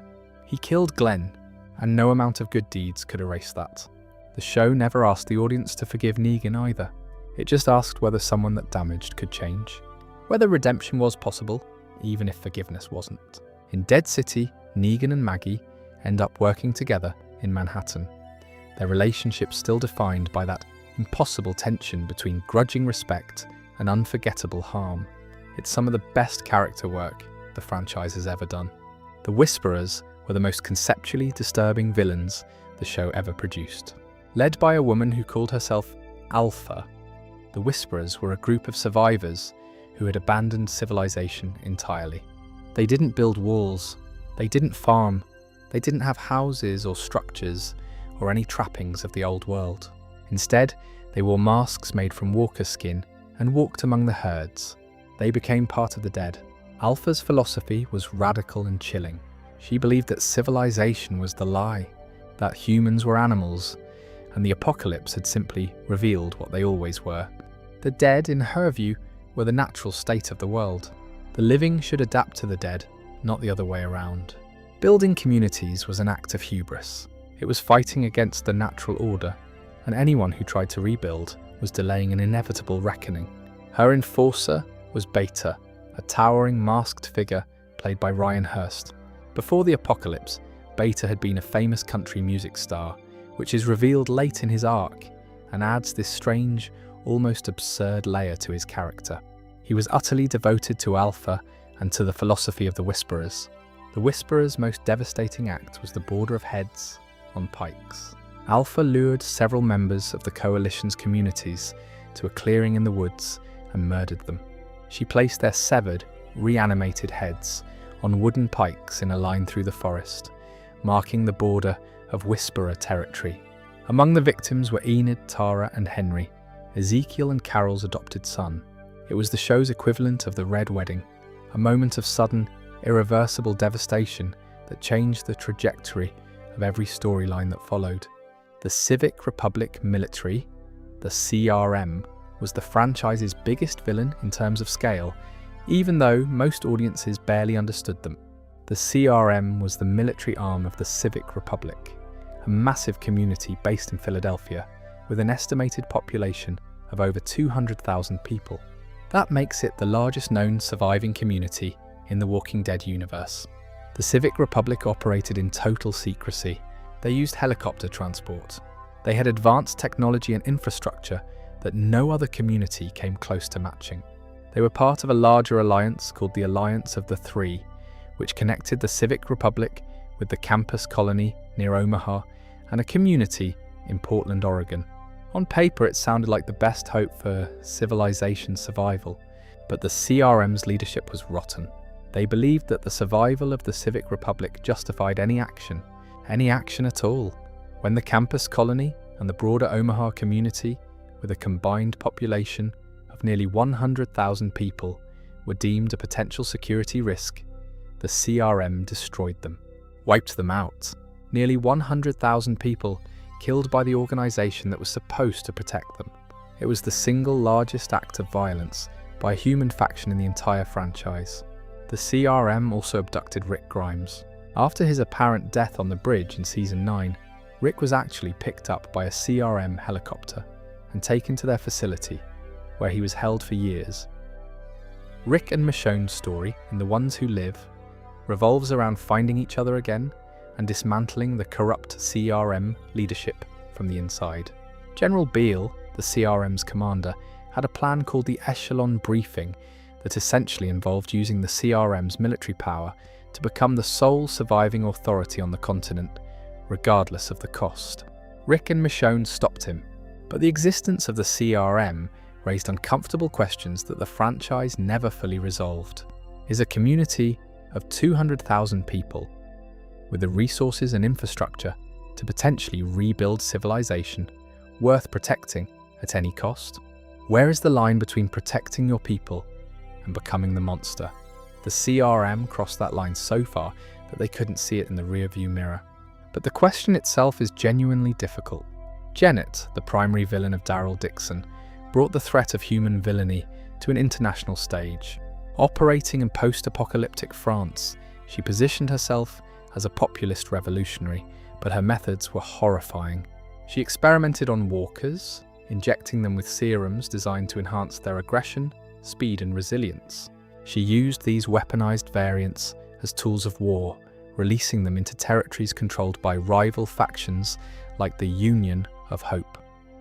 He killed Glenn, and no amount of good deeds could erase that. The show never asked the audience to forgive Negan either. It just asked whether someone that damaged could change, whether redemption was possible, even if forgiveness wasn't. In Dead City, Negan and Maggie end up working together in Manhattan, their relationship still defined by that impossible tension between grudging respect and unforgettable harm. It's some of the best character work the franchise has ever done. The Whisperers were the most conceptually disturbing villains the show ever produced. Led by a woman who called herself Alpha, the Whisperers were a group of survivors who had abandoned civilization entirely. They didn't build walls, they didn't farm, they didn't have houses or structures or any trappings of the old world. Instead, they wore masks made from walker skin and walked among the herds. They became part of the dead. Alpha's philosophy was radical and chilling. She believed that civilization was the lie, that humans were animals, and the apocalypse had simply revealed what they always were. The dead, in her view, were the natural state of the world. The living should adapt to the dead, not the other way around. Building communities was an act of hubris. It was fighting against the natural order, and anyone who tried to rebuild was delaying an inevitable reckoning. Her enforcer was Beta, a towering masked figure played by Ryan Hurst. Before the apocalypse, Beta had been a famous country music star, which is revealed late in his arc and adds this strange, almost absurd layer to his character. He was utterly devoted to Alpha and to the philosophy of the Whisperers. The Whisperers' most devastating act was the border of heads on pikes. Alpha lured several members of the Coalition's communities to a clearing in the woods and murdered them. She placed their severed, reanimated heads on wooden pikes in a line through the forest, marking the border of Whisperer territory. Among the victims were Enid, Tara, and Henry, Ezekiel and Carol's adopted son. It was the show's equivalent of the Red Wedding, a moment of sudden, irreversible devastation that changed the trajectory of every storyline that followed. The Civic Republic Military, the CRM, was the franchise's biggest villain in terms of scale, even though most audiences barely understood them. The CRM was the military arm of the Civic Republic, a massive community based in Philadelphia, with an estimated population of over 200,000 people. That makes it the largest known surviving community in the Walking Dead universe. The Civic Republic operated in total secrecy. They used helicopter transport. They had advanced technology and infrastructure that no other community came close to matching. They were part of a larger alliance called the Alliance of the Three, which connected the Civic Republic with the campus colony near Omaha and a community in Portland, Oregon. On paper, it sounded like the best hope for civilization survival, but the CRM's leadership was rotten. They believed that the survival of the Civic Republic justified any action at all. When the campus colony and the broader Omaha community, with a combined population of nearly 100,000 people, were deemed a potential security risk, the CRM destroyed them, wiped them out. Nearly 100,000 people killed by the organization that was supposed to protect them. It was the single largest act of violence by a human faction in the entire franchise. The CRM also abducted Rick Grimes. After his apparent death on the bridge in Season 9, Rick was actually picked up by a CRM helicopter and taken to their facility, where he was held for years. Rick and Michonne's story in The Ones Who Live revolves around finding each other again and dismantling the corrupt CRM leadership from the inside. General Beale, the CRM's commander, had a plan called the Echelon Briefing that essentially involved using the CRM's military power to become the sole surviving authority on the continent, regardless of the cost. Rick and Michonne stopped him, but the existence of the CRM raised uncomfortable questions that the franchise never fully resolved. Is a community of 200,000 people, with the resources and infrastructure to potentially rebuild civilization, worth protecting at any cost? Where is the line between protecting your people and becoming the monster? The CRM crossed that line so far that they couldn't see it in the rearview mirror. But the question itself is genuinely difficult. Janet, the primary villain of Daryl Dixon, brought the threat of human villainy to an international stage. Operating in post-apocalyptic France, she positioned herself as a populist revolutionary, but her methods were horrifying. She experimented on walkers, injecting them with serums designed to enhance their aggression, speed and resilience. She used these weaponized variants as tools of war, releasing them into territories controlled by rival factions like the Union of Hope.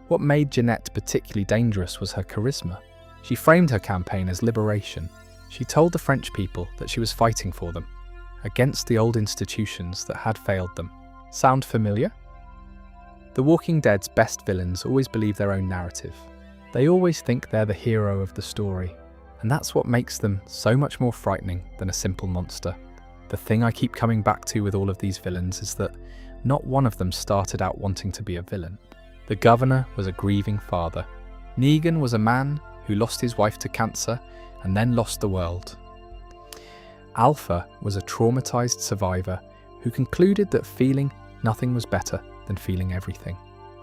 What made Jeanette particularly dangerous was her charisma. She framed her campaign as liberation. She told the French people that she was fighting for them, against the old institutions that had failed them. Sound familiar? The Walking Dead's best villains always believe their own narrative. They always think they're the hero of the story, and that's what makes them so much more frightening than a simple monster. The thing I keep coming back to with all of these villains is that not one of them started out wanting to be a villain. The governor was a grieving father. Negan was a man who lost his wife to cancer and then lost the world. Alpha was a traumatized survivor who concluded that feeling nothing was better than feeling everything.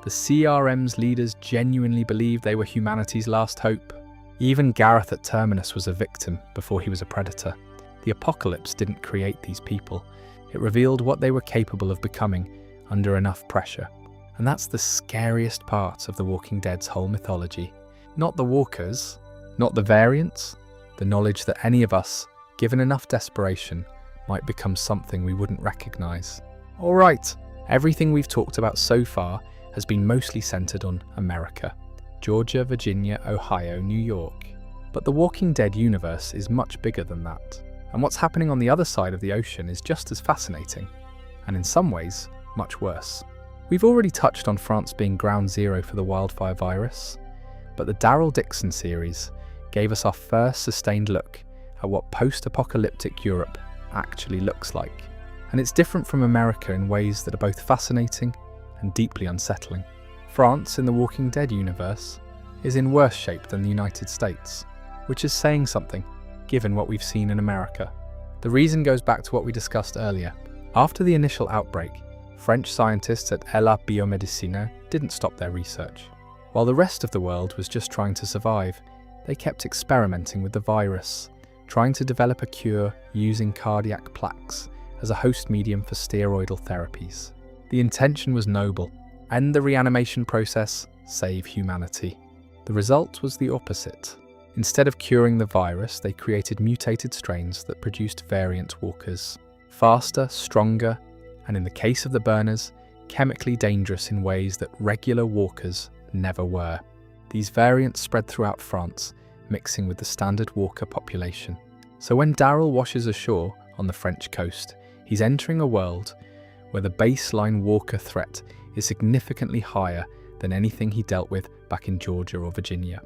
The CRM's leaders genuinely believed they were humanity's last hope. Even Gareth at Terminus was a victim before he was a predator. The apocalypse didn't create these people. It revealed what they were capable of becoming under enough pressure. And that's the scariest part of The Walking Dead's whole mythology. Not the walkers, not the variants, the knowledge that any of us, given enough desperation, might become something we wouldn't recognize. All right, everything we've talked about so far has been mostly centered on America. Georgia, Virginia, Ohio, New York. But the Walking Dead universe is much bigger than that. And what's happening on the other side of the ocean is just as fascinating, and in some ways, much worse. We've already touched on France being ground zero for the wildfire virus, but the Daryl Dixon series gave us our first sustained look at what post-apocalyptic Europe actually looks like. And it's different from America in ways that are both fascinating and deeply unsettling. France in the Walking Dead universe is in worse shape than the United States, which is saying something, given what we've seen in America. The reason goes back to what we discussed earlier. After the initial outbreak, French scientists at La Biomedicina didn't stop their research. While the rest of the world was just trying to survive, they kept experimenting with the virus, trying to develop a cure using cardiac plaques as a host medium for steroidal therapies. The intention was noble: end the reanimation process, save humanity. The The result was the opposite. Instead of curing the virus, they created mutated strains that produced variant walkers. Faster, stronger, and in the case of the burners, chemically dangerous in ways that regular walkers never were. These variants spread throughout France, mixing with the standard walker population. So when Daryl washes ashore on the French coast, he's entering a world where the baseline walker threat is significantly higher than anything he dealt with back in Georgia or Virginia.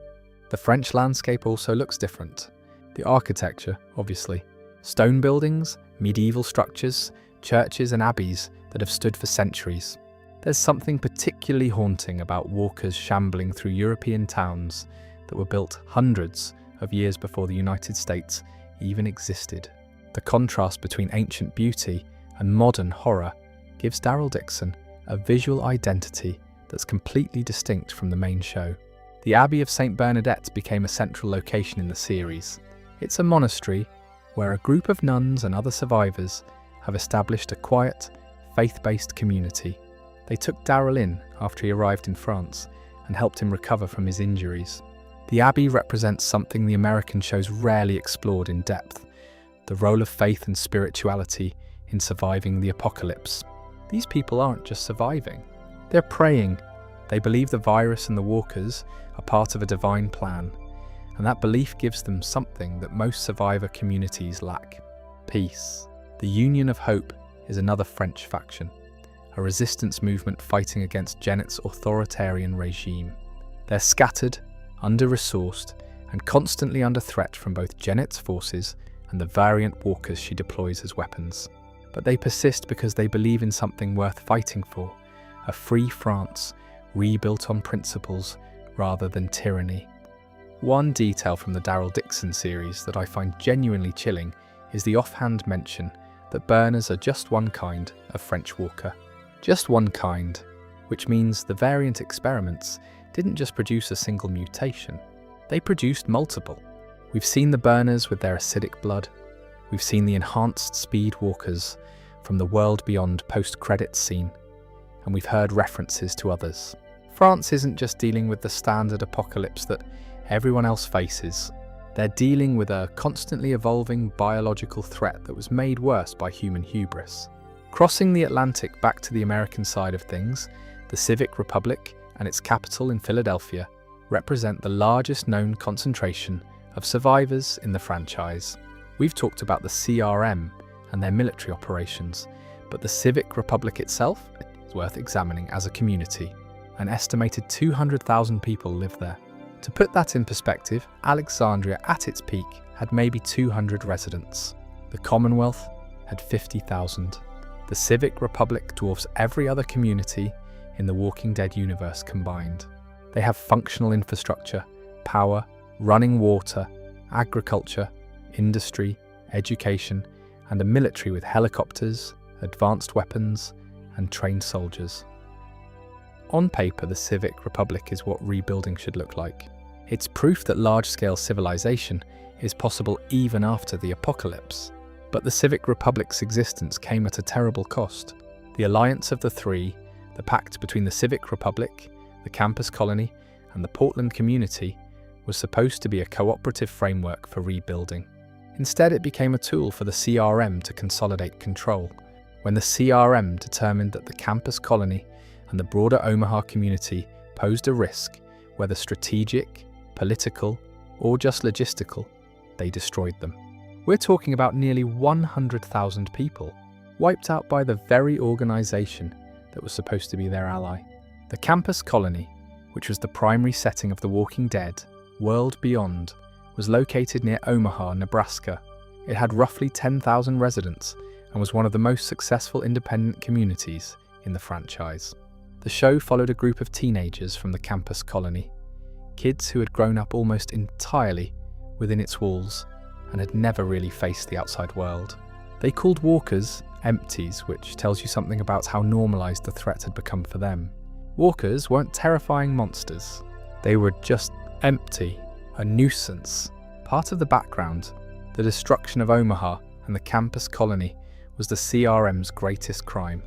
The French landscape also looks different. The architecture, obviously. Stone buildings, medieval structures, churches and abbeys that have stood for centuries. There's something particularly haunting about walkers shambling through European towns that were built hundreds of years before the United States even existed. The contrast between ancient beauty and modern horror gives Daryl Dixon a visual identity that's completely distinct from the main show. The Abbey of St. Bernadette became a central location in the series. It's a monastery where a group of nuns and other survivors have established a quiet, faith-based community. They took Daryl in after he arrived in France and helped him recover from his injuries. The Abbey represents something the American shows rarely explored in depth: the role of faith and spirituality in surviving the apocalypse. These people aren't just surviving, they're praying. They believe the virus and the walkers are part of a divine plan, and that belief gives them something that most survivor communities lack: peace. The Union of Hope is another French faction, a resistance movement fighting against Janet's authoritarian regime. They're scattered, under-resourced, and constantly under threat from both Janet's forces and the variant walkers she deploys as weapons. But they persist because they believe in something worth fighting for: a free France, rebuilt on principles rather than tyranny. One detail from the Daryl Dixon series that I find genuinely chilling is the offhand mention that burners are just one kind of French walker. Just one kind, which means the variant experiments didn't just produce a single mutation, they produced multiple. We've seen the burners with their acidic blood, we've seen the enhanced speed walkers from the World Beyond post-credits scene, and we've heard references to others. France isn't just dealing with the standard apocalypse that everyone else faces. They're dealing with a constantly evolving biological threat that was made worse by human hubris. Crossing the Atlantic back to the American side of things, the Civic Republic and its capital in Philadelphia represent the largest known concentration of survivors in the franchise. We've talked about the CRM and their military operations, but the Civic Republic itself is worth examining as a community. An estimated 200,000 people live there. To put that in perspective, Alexandria at its peak had maybe 200 residents. The Commonwealth had 50,000. The Civic Republic dwarfs every other community in the Walking Dead universe combined. They have functional infrastructure, power, running water, agriculture, industry, education, and a military with helicopters, advanced weapons, and trained soldiers. On paper, the Civic Republic is what rebuilding should look like. It's proof that large-scale civilization is possible even after the apocalypse. But the Civic Republic's existence came at a terrible cost. The alliance of the three, the pact between the Civic Republic, the campus colony, and the Portland community, was supposed to be a cooperative framework for rebuilding. Instead, it became a tool for the CRM to consolidate control. When the CRM determined that the campus colony and the broader Omaha community posed a risk, whether strategic, political, or just logistical, they destroyed them. We're talking about nearly 100,000 people, wiped out by the very organization that was supposed to be their ally. The campus colony, which was the primary setting of The Walking Dead, World Beyond, was located near Omaha, Nebraska. It had roughly 10,000 residents and was one of the most successful independent communities in the franchise. The show followed a group of teenagers from the campus colony, kids who had grown up almost entirely within its walls and had never really faced the outside world. They called walkers empties, which tells you something about how normalized the threat had become for them. Walkers weren't terrifying monsters. They were just empty, a nuisance. Part of the background, the destruction of Omaha and the campus colony was the CRM's greatest crime,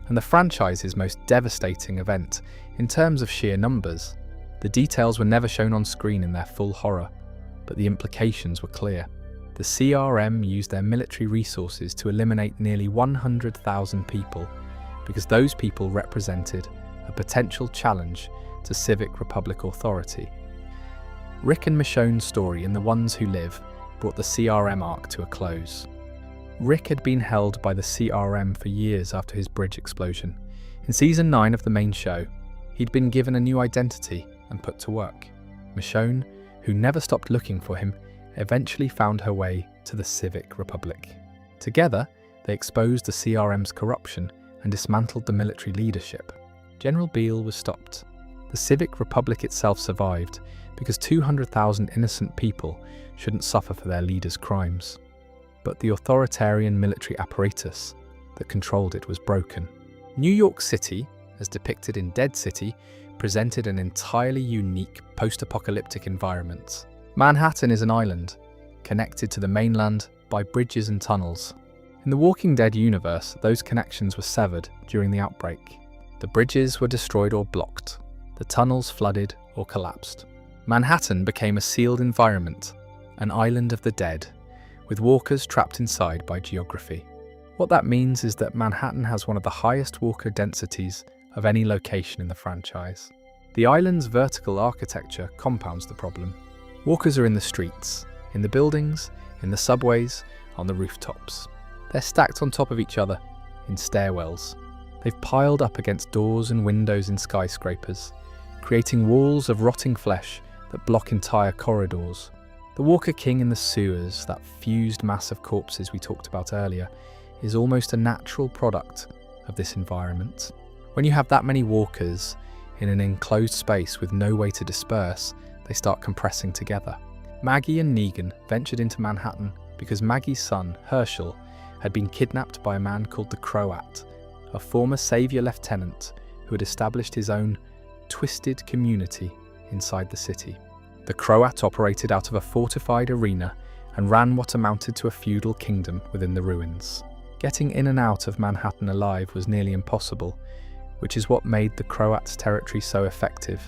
and the franchise's most devastating event in terms of sheer numbers. The details were never shown on screen in their full horror, but the implications were clear. The CRM used their military resources to eliminate nearly 100,000 people because those people represented a potential challenge to civic republic authority. Rick and Michonne's story in The Ones Who Live brought the CRM arc to a close. Rick had been held by the CRM for years after his bridge explosion. In season 9 of the main show, he'd been given a new identity and put to work. Michonne, who never stopped looking for him, eventually found her way to the Civic Republic. Together, they exposed the CRM's corruption and dismantled the military leadership. General Beale was stopped. The Civic Republic itself survived because 200,000 innocent people shouldn't suffer for their leaders' crimes. But the authoritarian military apparatus that controlled it was broken. New York City, as depicted in Dead City, presented an entirely unique post-apocalyptic environment. Manhattan is an island, connected to the mainland by bridges and tunnels. In the Walking Dead universe, those connections were severed during the outbreak. The bridges were destroyed or blocked, the tunnels flooded or collapsed. Manhattan became a sealed environment, an island of the dead, with walkers trapped inside by geography. What that means is that Manhattan has one of the highest walker densities of any location in the franchise. The island's vertical architecture compounds the problem. Walkers are in the streets, in the buildings, in the subways, on the rooftops. They're stacked on top of each other, in stairwells. They've piled up against doors and windows in skyscrapers, creating walls of rotting flesh that block entire corridors. The Walker King in the sewers, that fused mass of corpses we talked about earlier, is almost a natural product of this environment. When you have that many walkers in an enclosed space with no way to disperse, they start compressing together. Maggie and Negan ventured into Manhattan because Maggie's son, Herschel, had been kidnapped by a man called the Croat, a former savior lieutenant who had established his own twisted community inside the city. The Croat operated out of a fortified arena and ran what amounted to a feudal kingdom within the ruins. Getting in and out of Manhattan alive was nearly impossible, which is what made the Croat's territory so effective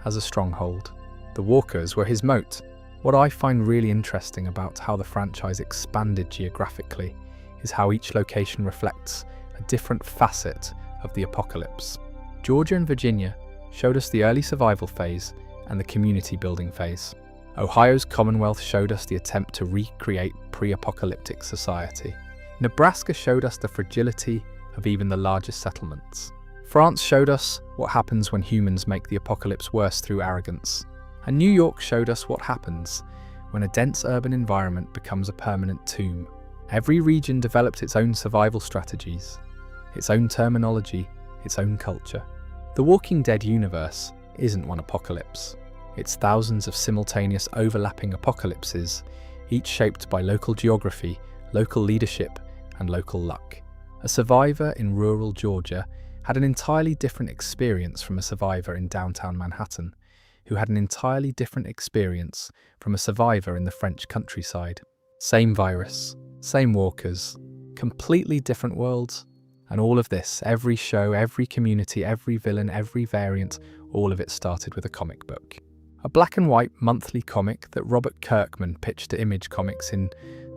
as a stronghold. The walkers were his moat. What I find really interesting about how the franchise expanded geographically is how each location reflects a different facet of the apocalypse. Georgia and Virginia showed us the early survival phase and the community building phase. Ohio's Commonwealth showed us the attempt to recreate pre-apocalyptic society. Nebraska showed us the fragility of even the largest settlements. France showed us what happens when humans make the apocalypse worse through arrogance. And New York showed us what happens when a dense urban environment becomes a permanent tomb. Every region developed its own survival strategies, its own terminology, its own culture. The Walking Dead universe isn't one apocalypse. It's thousands of simultaneous overlapping apocalypses, each shaped by local geography, local leadership, and local luck. A survivor in rural Georgia had an entirely different experience from a survivor in downtown Manhattan, who had an entirely different experience from a survivor in the French countryside. Same virus, same walkers, completely different worlds. And all of this, every show, every community, every villain, every variant, all of it started with a comic book. A black and white monthly comic that Robert Kirkman pitched to Image Comics in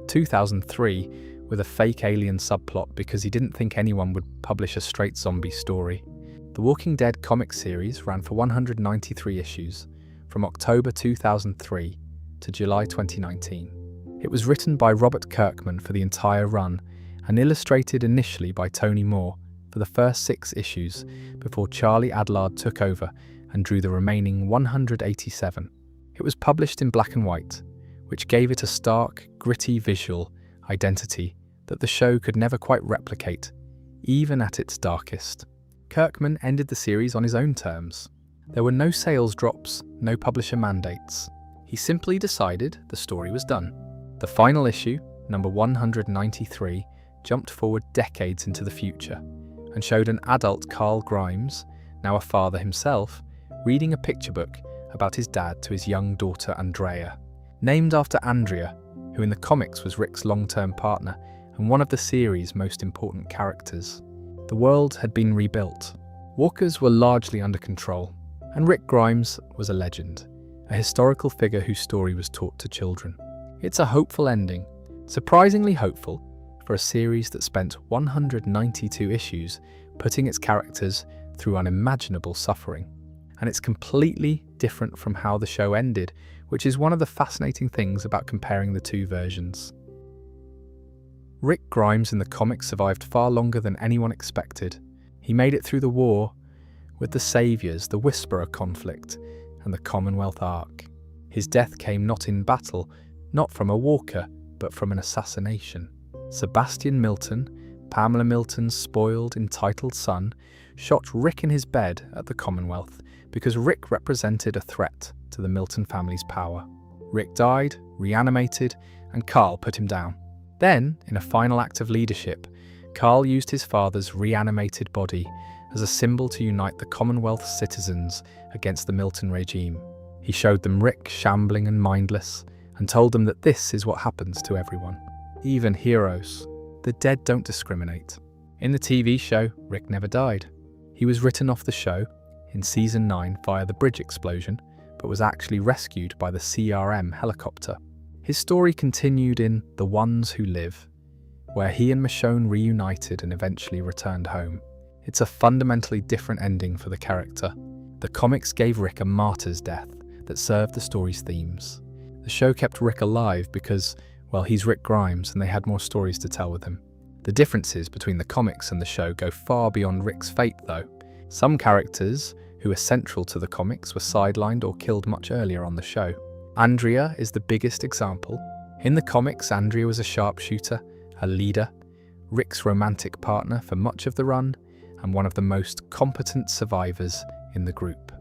2003 with a fake alien subplot because he didn't think anyone would publish a straight zombie story. The Walking Dead comic series ran for 193 issues, from October 2003 to July 2019. It was written by Robert Kirkman for the entire run and illustrated initially by Tony Moore for the first 6 issues before Charlie Adlard took over and drew the remaining 187. It was published in black and white, which gave it a stark, gritty visual identity that the show could never quite replicate, even at its darkest. Kirkman ended the series on his own terms. There were no sales drops, no publisher mandates. He simply decided the story was done. The final issue, number 193, jumped forward decades into the future and showed an adult Carl Grimes, now a father himself, reading a picture book about his dad to his young daughter Andrea. Named after Andrea, who in the comics was Rick's long-term partner and one of the series' most important characters. The world had been rebuilt. Walkers were largely under control. And Rick Grimes was a legend, a historical figure whose story was taught to children. It's a hopeful ending, surprisingly hopeful, for a series that spent 192 issues putting its characters through unimaginable suffering. And it's completely different from how the show ended, which is one of the fascinating things about comparing the two versions. Rick Grimes in the comics survived far longer than anyone expected. He made it through the war with the Saviors, the Whisperer conflict, and the Commonwealth arc. His death came not in battle, not from a walker, but from an assassination. Sebastian Milton, Pamela Milton's spoiled, entitled son, shot Rick in his bed at the Commonwealth because Rick represented a threat to the Milton family's power. Rick died, reanimated, and Carl put him down. Then, in a final act of leadership, Carl used his father's reanimated body as a symbol to unite the Commonwealth's citizens against the Milton regime. He showed them Rick shambling and mindless, and told them that this is what happens to everyone, even heroes. The dead don't discriminate. In the TV show, Rick never died. He was written off the show in Season 9 via the bridge explosion, but was actually rescued by the CRM helicopter. His story continued in The Ones Who Live, where he and Michonne reunited and eventually returned home. It's a fundamentally different ending for the character. The comics gave Rick a martyr's death that served the story's themes. The show kept Rick alive because, well, he's Rick Grimes and they had more stories to tell with him. The differences between the comics and the show go far beyond Rick's fate, though. Some characters who are central to the comics were sidelined or killed much earlier on the show. Andrea is the biggest example. In the comics, Andrea was a sharpshooter, a leader, Rick's romantic partner for much of the run, and one of the most competent survivors in the group.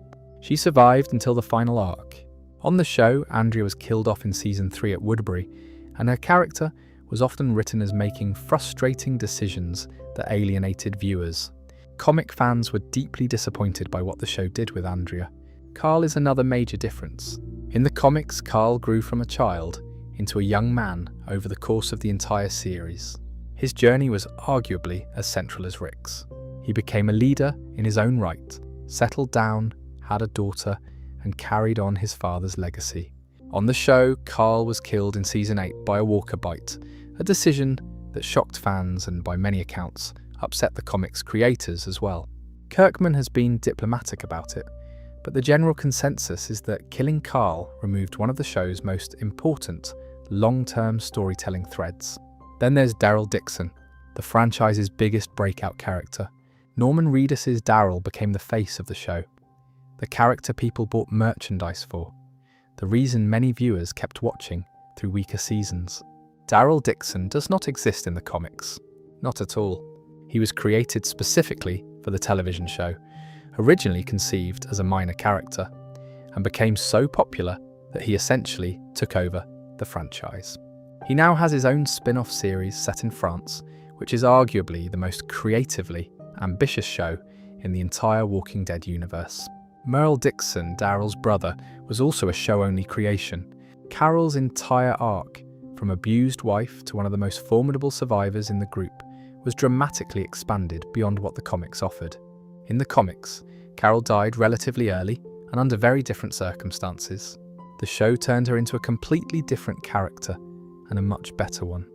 She survived until the final arc. On the show, Andrea was killed off in Season 3 at Woodbury, and her character was often written as making frustrating decisions that alienated viewers. Comic fans were deeply disappointed by what the show did with Andrea. Carl is another major difference. In the comics, Carl grew from a child into a young man over the course of the entire series. His journey was arguably as central as Rick's. He became a leader in his own right, settled down, had a daughter, and carried on his father's legacy. On the show, Carl was killed in Season 8 by a walker bite, a decision that shocked fans and, by many accounts, upset the comic's creators as well. Kirkman has been diplomatic about it, but the general consensus is that killing Carl removed one of the show's most important, long-term storytelling threads. Then there's Daryl Dixon, the franchise's biggest breakout character. Norman Reedus's Daryl became the face of the show, the character people bought merchandise for, the reason many viewers kept watching through weaker seasons. Daryl Dixon does not exist in the comics, not at all. He was created specifically for the television show, originally conceived as a minor character, and became so popular that he essentially took over the franchise. He now has his own spin-off series set in France, which is arguably the most creatively ambitious show in the entire Walking Dead universe. Merle Dixon, Daryl's brother, was also a show-only creation. Carol's entire arc, from abused wife to one of the most formidable survivors in the group, was dramatically expanded beyond what the comics offered. In the comics, Carol died relatively early and under very different circumstances. The show turned her into a completely different character, and a much better one.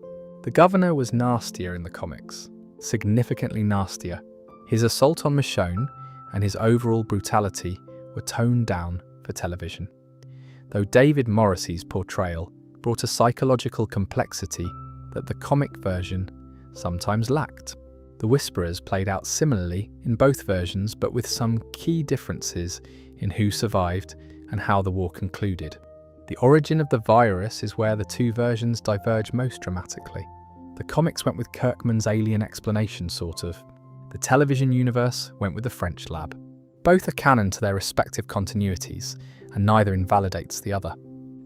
The governor was nastier in the comics, significantly nastier. His assault on Michonne and his overall brutality were toned down for television, though David Morrissey's portrayal brought a psychological complexity that the comic version sometimes lacked. The Whisperers played out similarly in both versions, but with some key differences in who survived and how the war concluded. The origin of the virus is where the two versions diverge most dramatically. The comics went with Kirkman's alien explanation, sort of. The television universe went with the French lab. Both are canon to their respective continuities, and neither invalidates the other.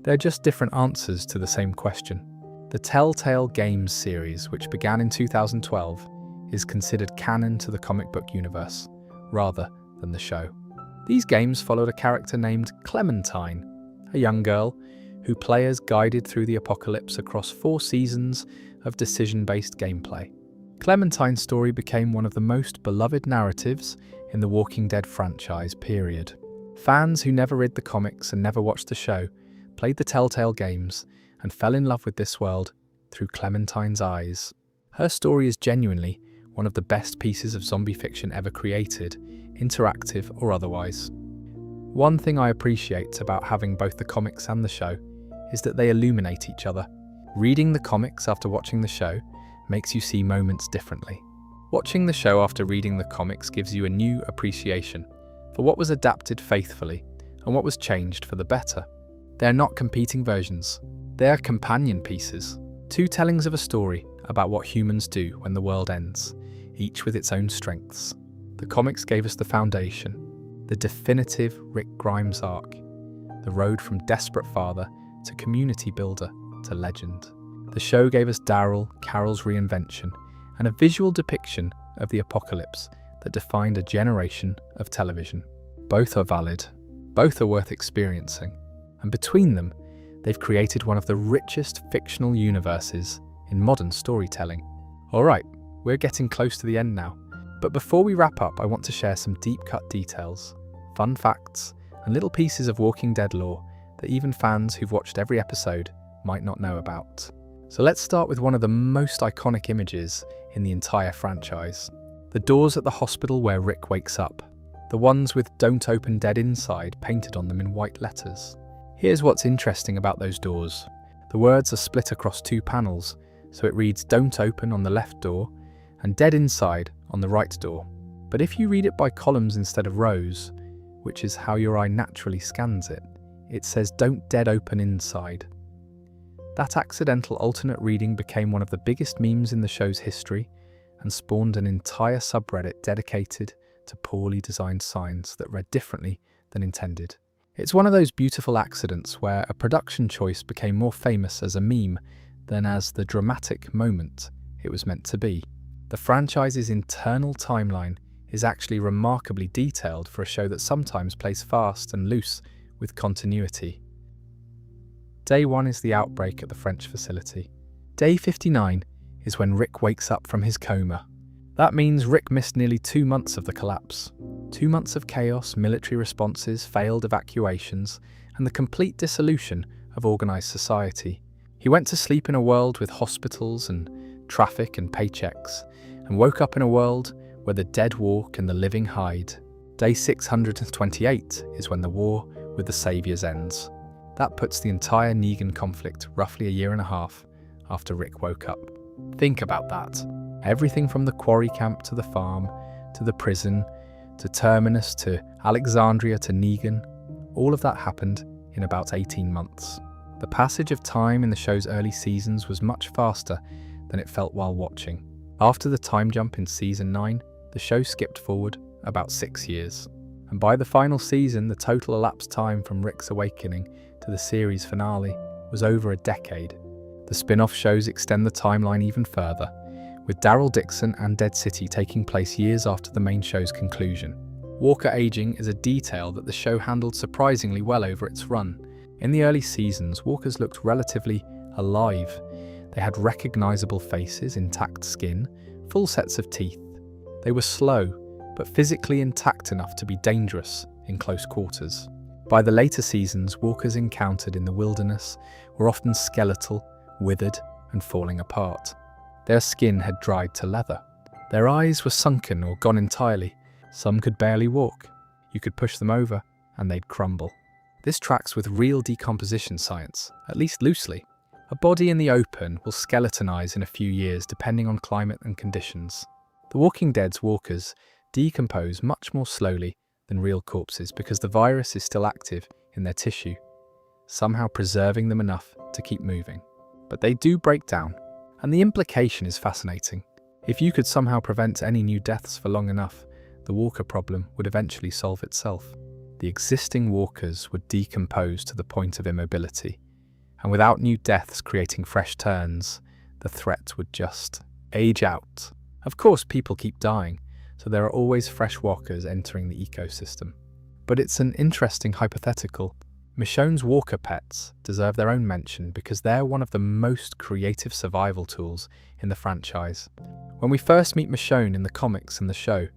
They're just different answers to the same question. The Telltale Games series, which began in 2012, is considered canon to the comic book universe, rather than the show. These games followed a character named Clementine, a young girl who players guided through the apocalypse across 4 seasons of decision-based gameplay. Clementine's story became one of the most beloved narratives in the Walking Dead franchise, period. Fans who never read the comics and never watched the show played the Telltale games and fell in love with this world through Clementine's eyes. Her story is genuinely one of the best pieces of zombie fiction ever created, interactive or otherwise. One thing I appreciate about having both the comics and the show is that they illuminate each other. Reading the comics after watching the show makes you see moments differently. Watching the show after reading the comics gives you a new appreciation for what was adapted faithfully and what was changed for the better. They are not competing versions. They are companion pieces, two tellings of a story about what humans do when the world ends, each with its own strengths. The comics gave us the foundation, the definitive Rick Grimes arc, the road from desperate father to community builder to legend. The show gave us Daryl, Carol's reinvention, and a visual depiction of the apocalypse that defined a generation of television. Both are valid, both are worth experiencing, and between them, they've created one of the richest fictional universes in modern storytelling. Alright, we're getting close to the end now, but before we wrap up, I want to share some deep-cut details, fun facts, and little pieces of Walking Dead lore that even fans who've watched every episode might not know about. So let's start with one of the most iconic images in the entire franchise. The doors at the hospital where Rick wakes up. The ones with "Don't Open Dead Inside" painted on them in white letters. Here's what's interesting about those doors. The words are split across two panels, so it reads "Don't Open" on the left door and "Dead Inside" on the right door. But if you read it by columns instead of rows, which is how your eye naturally scans it, it says "Don't Dead Open Inside." That accidental alternate reading became one of the biggest memes in the show's history and spawned an entire subreddit dedicated to poorly designed signs that read differently than intended. It's one of those beautiful accidents where a production choice became more famous as a meme than as the dramatic moment it was meant to be. The franchise's internal timeline is actually remarkably detailed for a show that sometimes plays fast and loose with continuity. Day 1 is the outbreak at the French facility. Day 59 is when Rick wakes up from his coma. That means Rick missed nearly 2 months of the collapse. 2 months of chaos, military responses, failed evacuations, and the complete dissolution of organised society. He went to sleep in a world with hospitals and traffic and paychecks, and woke up in a world where the dead walk and the living hide. Day 628 is when the war with the Saviours ends. That puts the entire Negan conflict roughly a year and a half after Rick woke up. Think about that. Everything from the quarry camp to the farm, to the prison, to Terminus, to Alexandria, to Negan, all of that happened in about 18 months. The passage of time in the show's early seasons was much faster than it felt while watching. After the time jump in season 9, the show skipped forward about 6 years. And by the final season, the total elapsed time from Rick's awakening to the series finale was over a decade. The spin-off shows extend the timeline even further, with Daryl Dixon and Dead City taking place years after the main show's conclusion. Walker aging is a detail that the show handled surprisingly well over its run. In the early seasons, walkers looked relatively alive. They had recognizable faces, intact skin, full sets of teeth. They were slow, but physically intact enough to be dangerous in close quarters. By the later seasons, walkers encountered in the wilderness were often skeletal, withered, and falling apart. Their skin had dried to leather. Their eyes were sunken or gone entirely. Some could barely walk. You could push them over, and they'd crumble. This tracks with real decomposition science, at least loosely. A body in the open will skeletonize in a few years depending on climate and conditions. The Walking Dead's walkers decompose much more slowly than real corpses because the virus is still active in their tissue, somehow preserving them enough to keep moving. But they do break down, and the implication is fascinating. If you could somehow prevent any new deaths for long enough, the walker problem would eventually solve itself. The existing walkers would decompose to the point of immobility, and without new deaths creating fresh turns, the threat would just age out. Of course, people keep dying, so there are always fresh walkers entering the ecosystem. But it's an interesting hypothetical. Michonne's walker pets deserve their own mention because they're one of the most creative survival tools in the franchise. When we first meet Michonne in the comics and the show,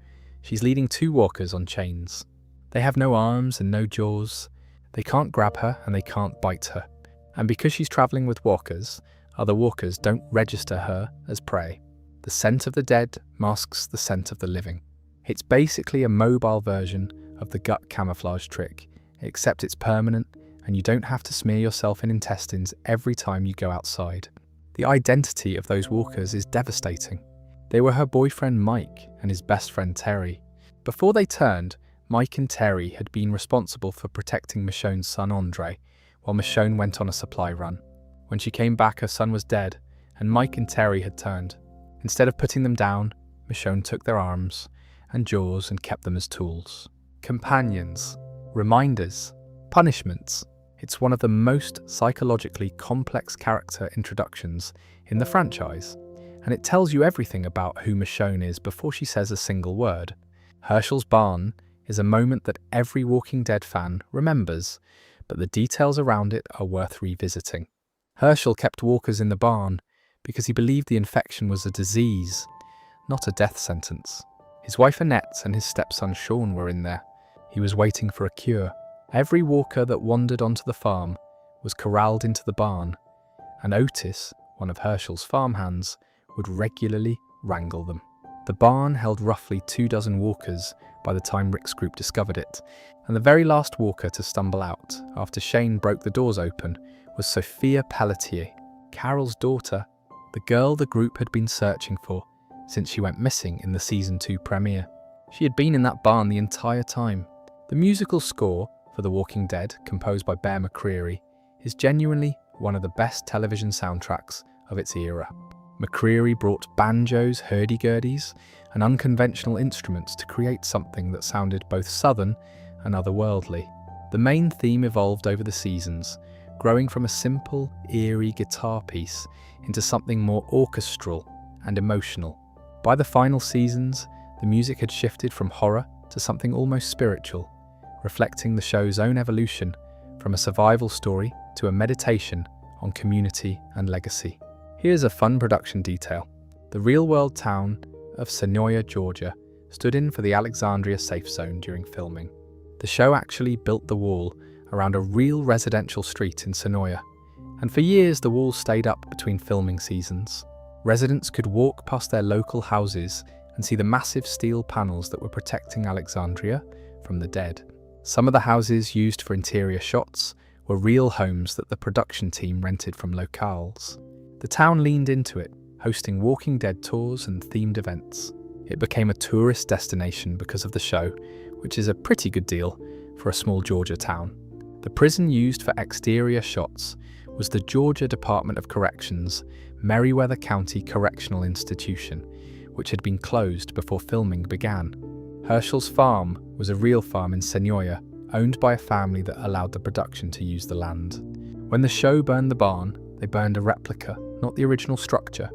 she's leading 2 walkers on chains. They have no arms and no jaws. They can't grab her and they can't bite her. And because she's travelling with walkers, other walkers don't register her as prey. The scent of the dead masks the scent of the living. It's basically a mobile version of the gut camouflage trick, except it's permanent and you don't have to smear yourself in intestines every time you go outside. The identity of those walkers is devastating. They were her boyfriend Mike and his best friend Terry. Before they turned, Mike and Terry had been responsible for protecting Michonne's son Andre, while Michonne went on a supply run. When she came back, her son was dead, and Mike and Terry had turned. Instead of putting them down, Michonne took their arms and jaws and kept them as tools. Companions, reminders, punishments. It's one of the most psychologically complex character introductions in the franchise, and it tells you everything about who Michonne is before she says a single word. Herschel's barn is a moment that every Walking Dead fan remembers, but the details around it are worth revisiting. Herschel kept walkers in the barn because he believed the infection was a disease, not a death sentence. His wife Annette and his stepson Sean were in there. He was waiting for a cure. Every walker that wandered onto the farm was corralled into the barn, and Otis, one of Herschel's farmhands, would regularly wrangle them. The barn held roughly 24 walkers by the time Rick's group discovered it, and the very last walker to stumble out after Shane broke the doors open was Sophia Pelletier, Carol's daughter, the girl the group had been searching for since she went missing in the Season 2 premiere. She had been in that barn the entire time. The musical score for The Walking Dead, composed by Bear McCreary, is genuinely one of the best television soundtracks of its era. McCreary brought banjos, hurdy-gurdies, and unconventional instruments to create something that sounded both southern and otherworldly. The main theme evolved over the seasons, growing from a simple, eerie guitar piece into something more orchestral and emotional. By the final seasons, the music had shifted from horror to something almost spiritual, reflecting the show's own evolution from a survival story to a meditation on community and legacy. Here's a fun production detail. The real-world town of Senoia, Georgia, stood in for the Alexandria safe zone during filming. The show actually built the wall around a real residential street in Senoia, and for years the wall stayed up between filming seasons. Residents could walk past their local houses and see the massive steel panels that were protecting Alexandria from the dead. Some of the houses used for interior shots were real homes that the production team rented from locales. The town leaned into it, hosting Walking Dead tours and themed events. It became a tourist destination because of the show, which is a pretty good deal for a small Georgia town. The prison used for exterior shots was the Georgia Department of Corrections Meriwether County Correctional Institution, which had been closed before filming began. Herschel's farm was a real farm in Senoia, owned by a family that allowed the production to use the land. When the show burned the barn, they burned a replica, not the original structure.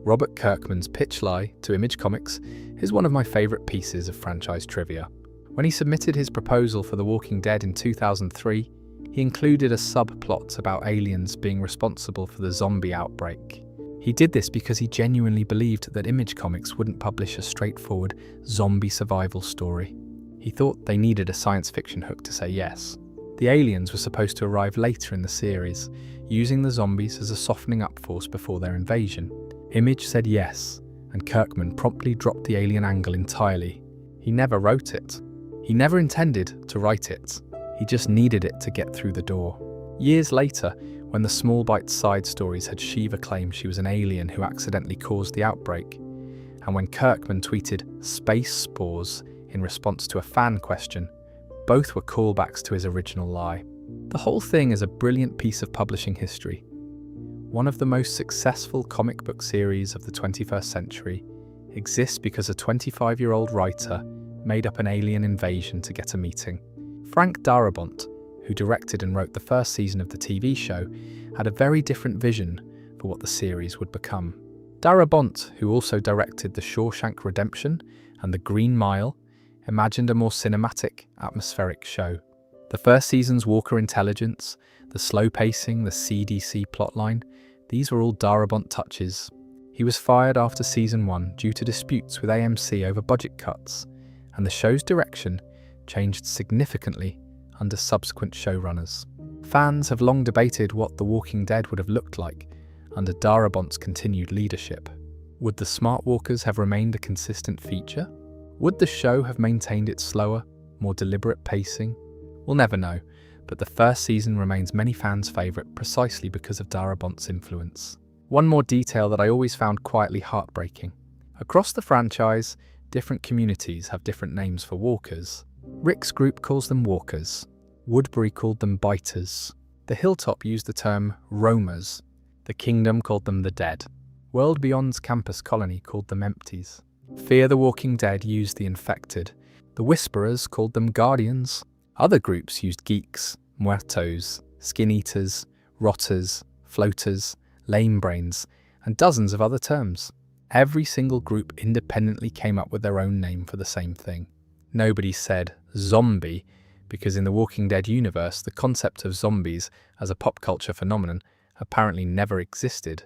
Robert Kirkman's pitch lie to Image Comics is one of my favourite pieces of franchise trivia. When he submitted his proposal for The Walking Dead in 2003, he included a subplot about aliens being responsible for the zombie outbreak. He did this because he genuinely believed that Image Comics wouldn't publish a straightforward zombie survival story. He thought they needed a science fiction hook to say yes. The aliens were supposed to arrive later in the series, using the zombies as a softening up force before their invasion. Image said yes, and Kirkman promptly dropped the alien angle entirely. He never wrote it. He never intended to write it. He just needed it to get through the door. Years later, when the Small Bites side stories had Shiva claim she was an alien who accidentally caused the outbreak, and when Kirkman tweeted "space spores" in response to a fan question, both were callbacks to his original lie. The whole thing is a brilliant piece of publishing history. One of the most successful comic book series of the 21st century exists because a 25-year-old writer made up an alien invasion to get a meeting. Frank Darabont, who directed and wrote the first season of the TV show, had a very different vision for what the series would become. Darabont, who also directed The Shawshank Redemption and The Green Mile, imagined a more cinematic, atmospheric show. The first season's Walker intelligence, the slow pacing, the CDC plotline, these were all Darabont touches. He was fired after season 1 due to disputes with AMC over budget cuts, and the show's direction changed significantly under subsequent showrunners. Fans have long debated what The Walking Dead would have looked like under Darabont's continued leadership. Would the Smart Walkers have remained a consistent feature? Would the show have maintained its slower, more deliberate pacing? We'll never know, but the first season remains many fans' favourite precisely because of Darabont's influence. One more detail that I always found quietly heartbreaking. Across the franchise, different communities have different names for walkers. Rick's group calls them walkers. Woodbury called them biters. The Hilltop used the term roamers. The Kingdom called them the dead. World Beyond's campus colony called them empties. Fear the Walking Dead used the infected. The Whisperers called them guardians. Other groups used geeks, muertos, skin eaters, rotters, floaters, lame brains, and dozens of other terms. Every single group independently came up with their own name for the same thing. Nobody said zombie, because in the Walking Dead universe, the concept of zombies as a pop culture phenomenon apparently never existed.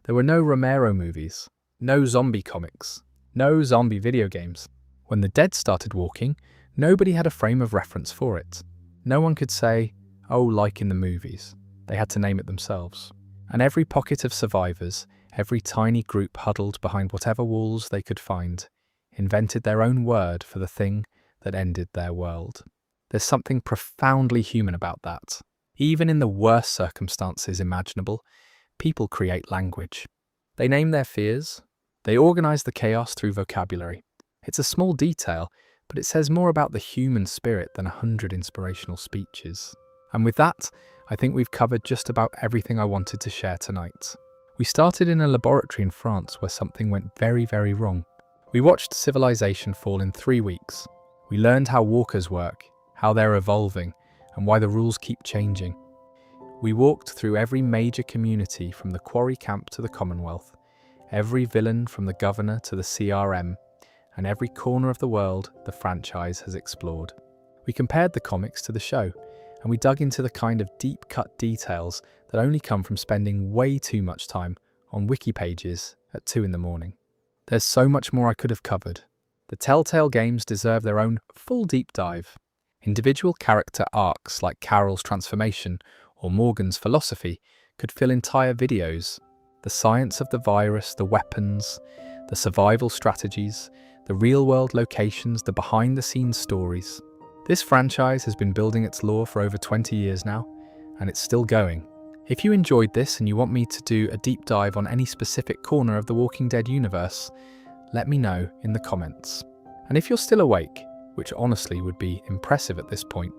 There were no Romero movies, no zombie comics, no zombie video games. When the dead started walking, nobody had a frame of reference for it. No one could say, oh, like in the movies. They had to name it themselves. And every pocket of survivors, every tiny group huddled behind whatever walls they could find, invented their own word for the thing that ended their world. There's something profoundly human about that. Even in the worst circumstances imaginable, people create language. They name their fears. They organize the chaos through vocabulary. It's a small detail, but it says more about the human spirit than 100 inspirational speeches. And with that, I think we've covered just about everything I wanted to share tonight. We started in a laboratory in France where something went very, very wrong. We watched civilization fall in 3 weeks. We learned how walkers work, how they're evolving, and why the rules keep changing. We walked through every major community from the quarry camp to the Commonwealth, every villain from the governor to the CRM, and every corner of the world the franchise has explored. We compared the comics to the show, and we dug into the kind of deep-cut details that only come from spending way too much time on wiki pages at 2 in the morning. There's so much more I could have covered. The Telltale games deserve their own full deep dive. Individual character arcs like Carol's transformation or Morgan's philosophy could fill entire videos. The science of the virus, the weapons, the survival strategies, the real-world locations, the behind-the-scenes stories. This franchise has been building its lore for over 20 years now, and it's still going. If you enjoyed this and you want me to do a deep dive on any specific corner of the Walking Dead universe, let me know in the comments. And if you're still awake, which honestly would be impressive at this point,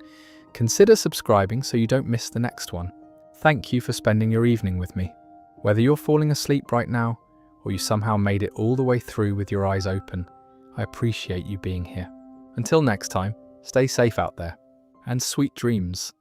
consider subscribing so you don't miss the next one. Thank you for spending your evening with me. Whether you're falling asleep right now, or you somehow made it all the way through with your eyes open, I appreciate you being here. Until next time, stay safe out there, and sweet dreams.